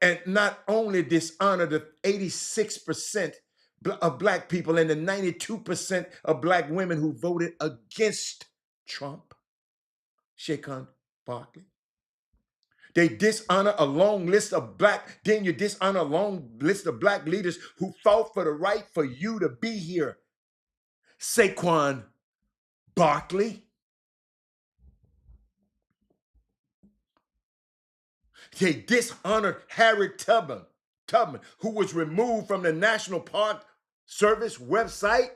and not only dishonor the 86% of black people and the 92% of black women who voted against Trump, Saquon Barkley, They dishonor a long list of black, then you dishonor a long list of black leaders who fought for the right for you to be here. Saquon Barkley. They dishonored Harry Tubman, who was removed from the National Park Service website.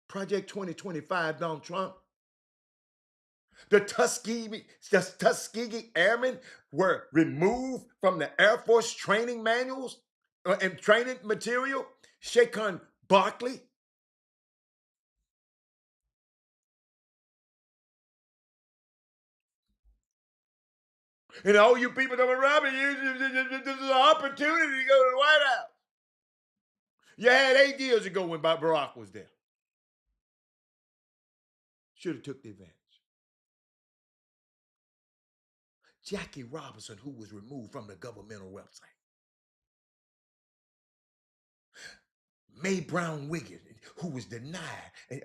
Project 2025, Donald Trump. The Tuskegee Airmen were removed from the Air Force training manuals and training material. Saquon Barkley. And all you people that were robbing you, this is an opportunity to go to the White House. You had 8 years ago when Barack was there. Should have took the advantage. Jackie Robinson, who was removed from the governmental website. Mae Brown Wiggins, who was denied and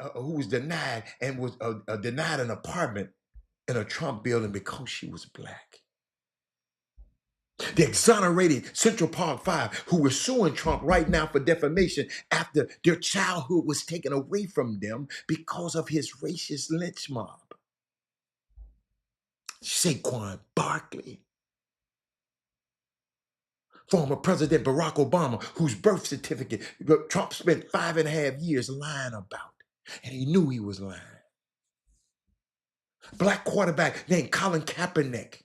was denied an apartment in a Trump building because she was black. The exonerated Central Park Five, who were suing Trump right now for defamation after their childhood was taken away from them because of his racist lynch mob. Saquon Barkley. Former President Barack Obama, whose birth certificate Trump spent 5.5 years lying about, and he knew he was lying. Black quarterback named Colin Kaepernick,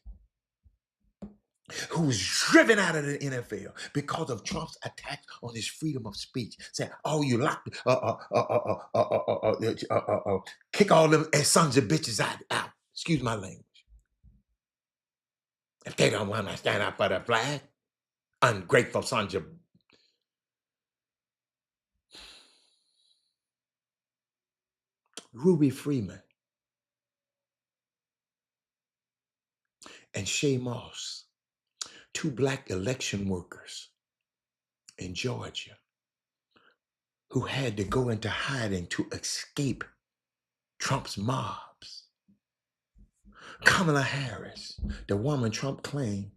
who was driven out of the NFL because of Trump's attacks on his freedom of speech. Said, "Oh, you locked, kick all them sons of bitches out." Excuse my language. If they don't want to stand up for the flag, ungrateful sons of. Ruby Freeman and Shay Moss, 2 black election workers in Georgia who had to go into hiding to escape Trump's mobs. Kamala Harris, the woman Trump claimed,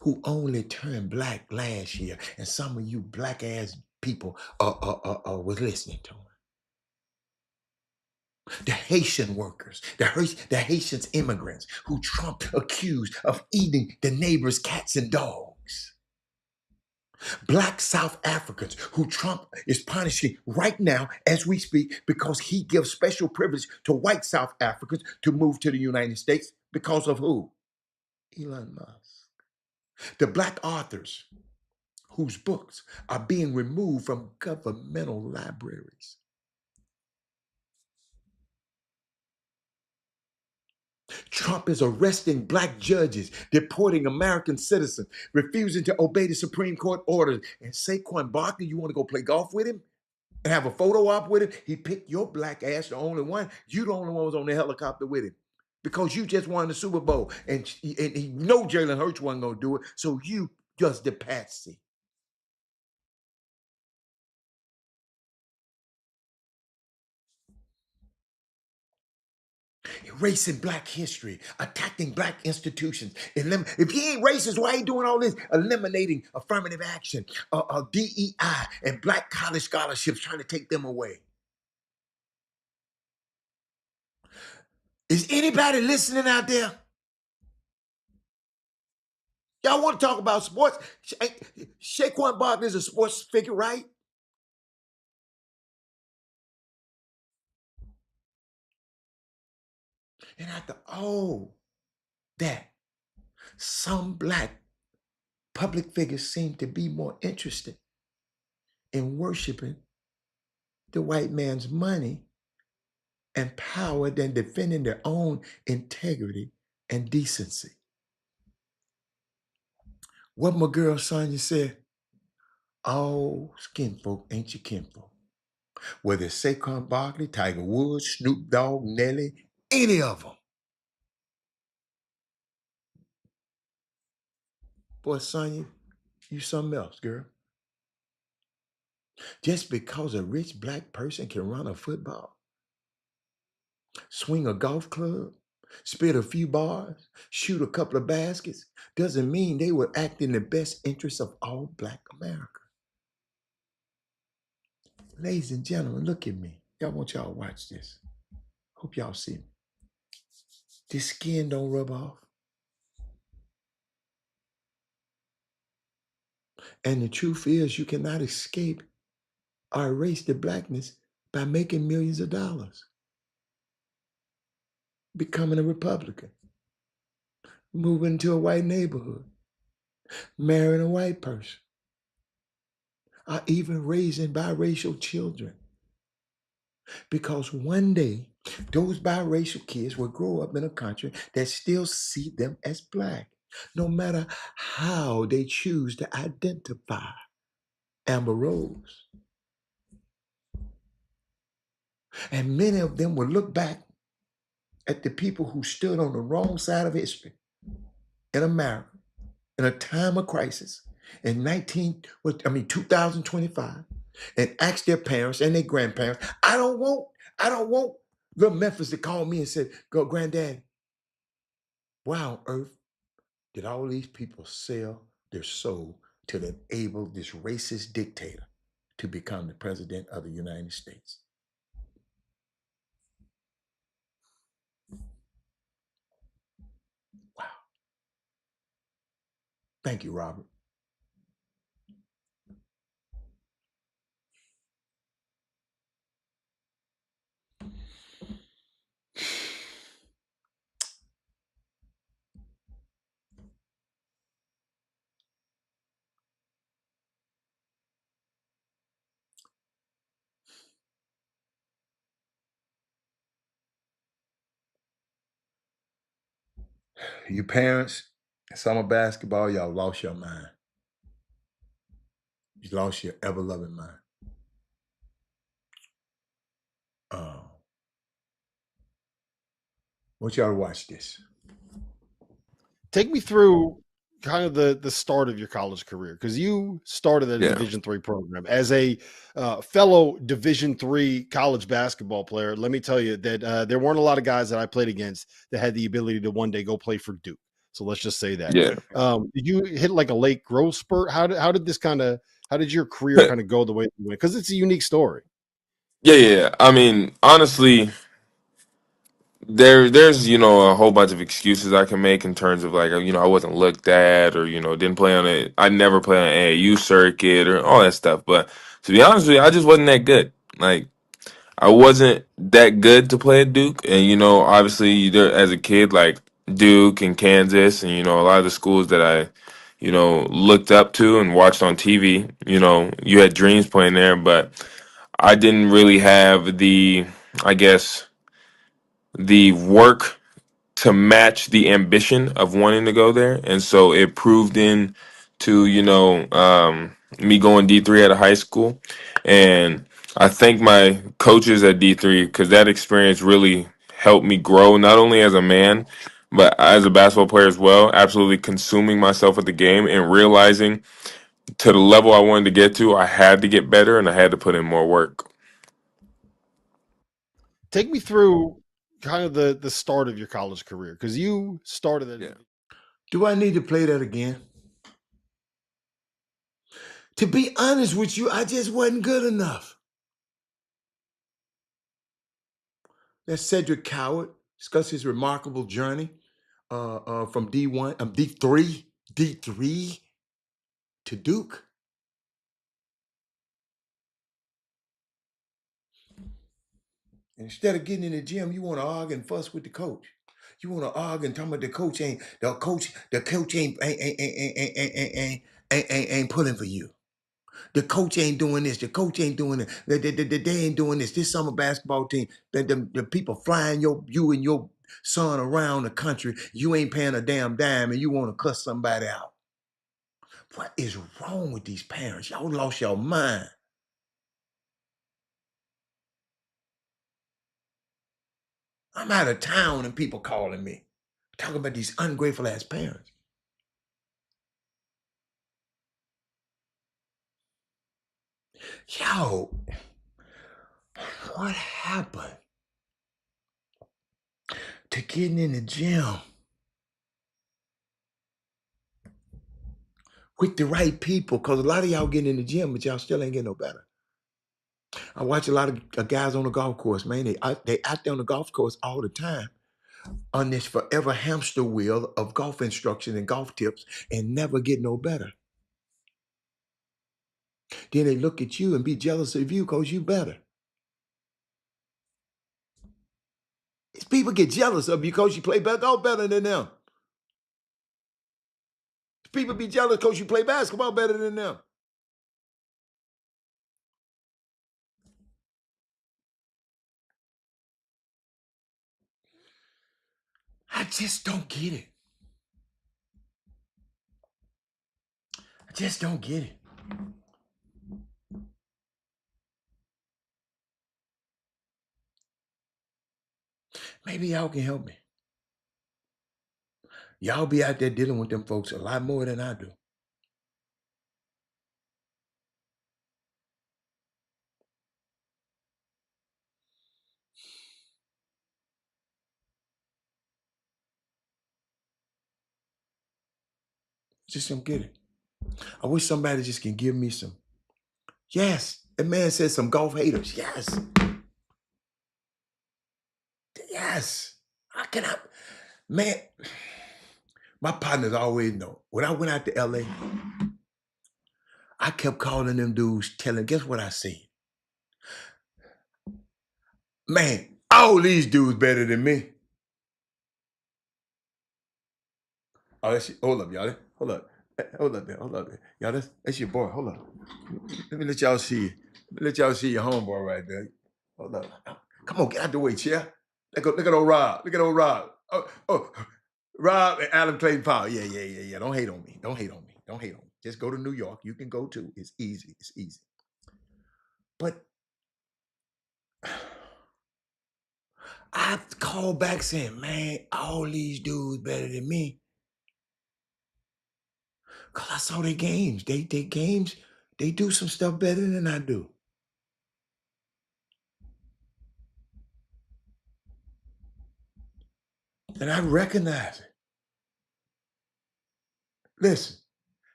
who only turned black last year, and some of you black ass people was listening to him. The Haitian workers, the Haitian immigrants who Trump accused of eating the neighbors' cats and dogs. Black South Africans who Trump is punishing right now as we speak because he gives special privilege to white South Africans to move to the United States because of who? Elon Musk. The black authors whose books are being removed from governmental libraries. Trump is arresting black judges, deporting American citizens, refusing to obey the Supreme Court orders. And Saquon Barkley, you want to go play golf with him and have a photo op with him? He picked your black ass, the only one. You the only one was on the helicopter with him because you just won the Super Bowl. And he know Jalen Hurts wasn't going to do it, so you just the patsy. Erasing black history, attacking black institutions. If he ain't racist, why he doing all this? Eliminating affirmative action, DEI, and black college scholarships, trying to take them away. Is anybody listening out there? Y'all want to talk about sports? Saquon Barkley is a sports figure, right? And after all that, some black public figures seem to be more interested in worshiping the white man's money and power than defending their own integrity and decency. What my girl Sonia said, all skin folk ain't your kinfolk. Whether it's Saquon Barkley, Tiger Woods, Snoop Dogg, Nelly, any of them. Boy, Sonia, you something else, girl. Just because a rich black person can run a football, swing a golf club, spit a few bars, shoot a couple of baskets, doesn't mean they would act in the best interest of all Black America. Ladies and gentlemen, look at me. I want y'all to watch this. Hope y'all see me. This skin don't rub off. And the truth is, you cannot escape or erase the Blackness by making millions of dollars, becoming a Republican, moving to a white neighborhood, marrying a white person, or even raising biracial children. Because one day, those biracial kids will grow up in a country that still see them as Black, no matter how they choose to identify. Amber Rose. And many of them will look back at the people who stood on the wrong side of history in America in a time of crisis in 2025 and ask their parents and their grandparents. I don't want little Memphis to call me and say, "Go, granddaddy, why on earth did all these people sell their soul to enable this racist dictator to become the president of the United States?" Wow. Thank you, Robert. You parents, summer basketball, y'all lost your mind. You lost your ever loving mind. Uh, want y'all to watch this. Take me through kind of the start of your college career, because you started at a Division III program as a fellow Division III college basketball player. Let me tell you that there weren't a lot of guys that I played against that had the ability to one day go play for Duke. So let's just say that. Yeah. Did you hit like a late growth spurt? How did your career kind of go the way it went? Because it's a unique story. Yeah. I mean, honestly, there's a whole bunch of excuses I can make in terms of like I wasn't looked at, or didn't play on it. I never played on AAU circuit or all that stuff. But to be honest with you, I just wasn't that good. Like I wasn't that good to play at Duke, and obviously there as a kid, like Duke and Kansas, and a lot of the schools that I looked up to and watched on TV. You had dreams playing there, but I didn't really have I guess, the work to match the ambition of wanting to go there. And so it proved in to, me going D3 out of high school. And I thank my coaches at D3 because that experience really helped me grow, not only as a man, but as a basketball player as well. Absolutely consuming myself with the game and realizing to the level I wanted to get to, I had to get better and I had to put in more work. Take me through kind of the start of your college career, because you started at Yeah. Do I need to play that again? To be honest with you, I just wasn't good enough. That's Cedric Coward discuss his remarkable journey from D1, D3 to Duke. Instead of getting in the gym, you want to argue and fuss with the coach. You want to argue and talk about the coach ain't pulling for you. The coach ain't doing this. The coach ain't doing it. They ain't doing this. This summer basketball team, the people flying you and your son around the country. You ain't paying a damn dime, and you want to cuss somebody out. What is wrong with these parents? Y'all lost your mind. I'm out of town and people calling me, talking about these ungrateful ass parents. Yo, what happened to getting in the gym with the right people, because a lot of y'all getting in the gym, but y'all still ain't getting no better. I watch a lot of guys on the golf course, man. They out there on the golf course all the time on this forever hamster wheel of golf instruction and golf tips and never get no better. Then they look at you and be jealous of you because you better. These people get jealous of you because you play golf better than them. People be jealous because you play basketball better than them. I just don't get it. I just don't get it. Maybe y'all can help me. Y'all be out there dealing with them folks a lot more than I do. Just don't get it. I wish somebody just can give me some. Yes, that man said some golf haters. Yes. Yes. How can I? Man, my partners always know. When I went out to LA, I kept calling them dudes, telling, guess what I said? Man, all these dudes better than me. Oh, hold up, y'all. Hold up. Hold up there. Hold up there. Y'all, that's your boy. Hold up. Let me let y'all see you. Let y'all see your homeboy right there. Hold up. Come on, get out the way, chair. Look at old Rob. Look at old Rob. Oh, Rob and Adam Clayton Powell. Yeah. Don't hate on me. Don't hate on me. Don't hate on me. Just go to New York. You can go too. It's easy. It's easy. But I called back saying, man, all these dudes better than me. Because I saw their games. They games, they do some stuff better than I do. And I recognize it. Listen,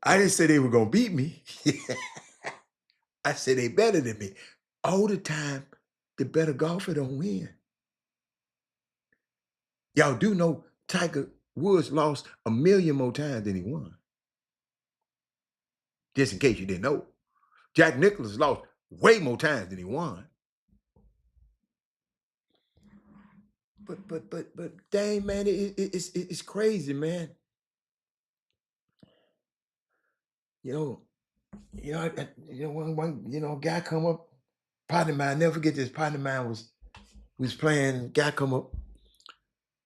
I didn't say they were going to beat me. I said they better than me. All the time, the better golfer don't win. Y'all do know Tiger Woods lost 1 million more times than he won. Just in case you didn't know. Jack Nicklaus lost way more times than he won. But dang, man, it's crazy, man. One a guy come up, partner of mine, I never forget this, partner of mine was playing, guy come up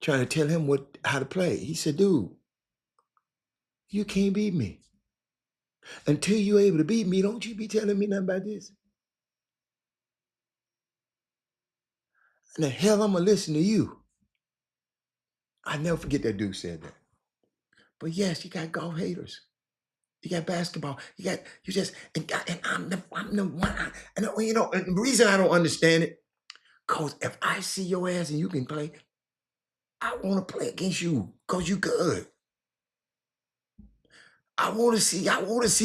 trying to tell him how to play. He said, dude, you can't beat me. Until you're able to beat me, don't you be telling me nothing about this. And the hell I'm gonna listen to you. I never forget that dude said that. But yes, you got golf haters. You got basketball. And I'm the one. And the reason I don't understand it, because if I see your ass and you can play, I want to play against you because you good. I want to see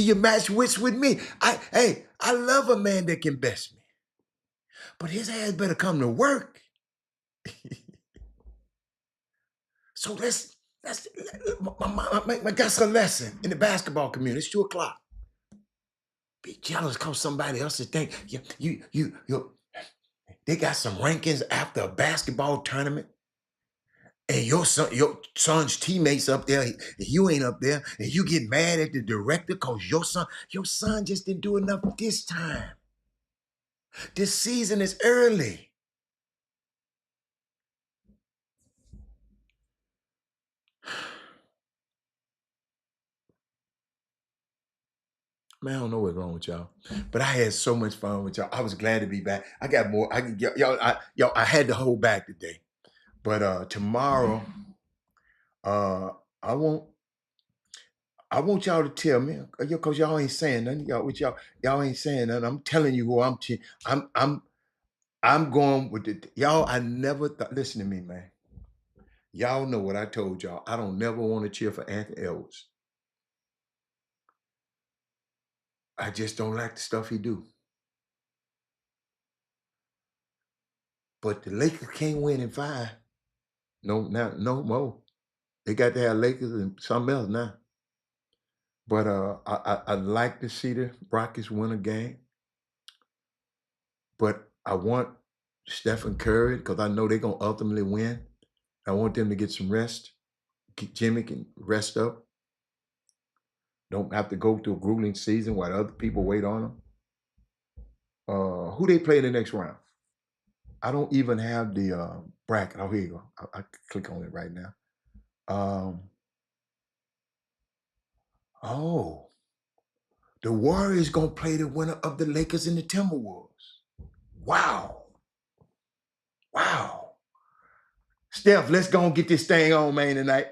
you match wits with me. I love a man that can best me. But his ass better come to work. So that's a lesson in the basketball community. It's 2:00. Be jealous because somebody else is think they got some rankings after a basketball tournament. And your son's teammates up there, you ain't up there, and you get mad at the director because your son just didn't do enough this time. This season is early. Man, I don't know what's wrong with y'all, but I had so much fun with y'all. I was glad to be back. I got more. I had to hold back today, but tomorrow, I want y'all to tell me, because y'all ain't saying nothing. Y'all ain't saying nothing. I'm telling you who I'm going with y'all. I never thought. Listen to me, man. Y'all know what I told y'all. I don't never want to cheer for Anthony Edwards. I just don't like the stuff he do. But the Lakers can't win in 5. No more. They got to have Lakers and something else now. But I'd like to see the Rockets win a game. But I want Stephen Curry, because I know they're going to ultimately win. I want them to get some rest. Jimmy can rest up. Don't have to go through a grueling season while other people wait on them. Who they play in the next round? I don't even have the bracket. Oh, here you go. I click on it right now. The Warriors gonna play the winner of the Lakers and the Timberwolves. Wow. Steph, let's go and get this thing on, man, tonight.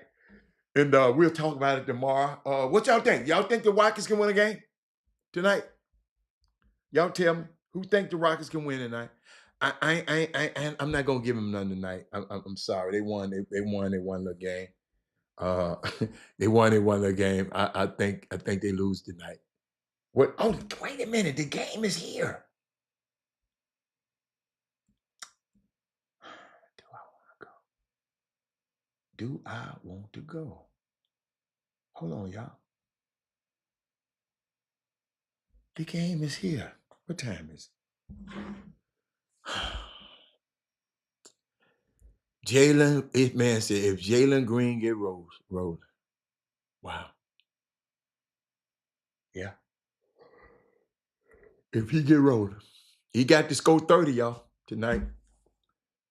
And we'll talk about it tomorrow. What y'all think? Y'all think the Rockets can win a game tonight? Y'all tell me. Who think the Rockets can win tonight? I'm not gonna give them none tonight. I'm sorry. They won the game. They won the game. I think they lose tonight. What? Oh, wait a minute. The game is here. Do I want to go? Hold on, y'all. The game is here. What time is it? Jalen, man said, if Jalen Green get rolled. Wow. Yeah. If he get rolled, he got to score 30, y'all, tonight.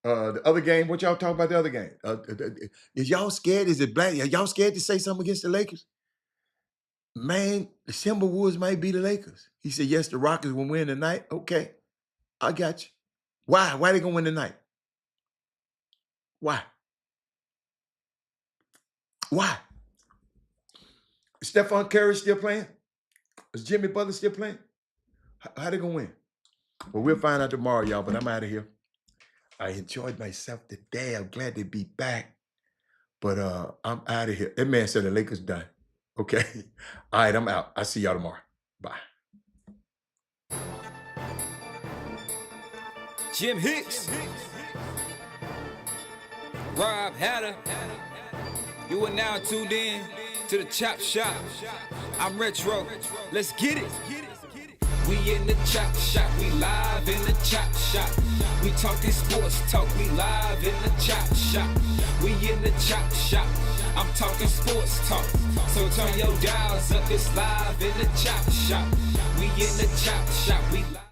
The other game, what y'all talk about the other game? Is y'all scared? Is it black? Are y'all scared to say something against the Lakers? Man, the Timberwolves might be the Lakers. He said, yes, the Rockets will win tonight. Okay, I got you. Why? Why they gonna win tonight? Why? Is Stephon Curry still playing? Is Jimmy Butler still playing? How they gonna win? Well, we'll find out tomorrow, y'all, but I'm out of here. I enjoyed myself today. I'm glad to be back. But I'm out of here. That man said the Lakers done. Okay. All right, I'm out. I'll see y'all tomorrow. Bye. Jim Hicks, Rob Hatter, you are now tuned in to the Chop Shop. I'm Retro. Let's get it. We in the Chop Shop. We live in the Chop Shop. We talking sports talk. We live in the Chop Shop. We in the Chop Shop. I'm talking sports talk. So turn your dials up. It's live in the Chop Shop. We in the Chop Shop. We live.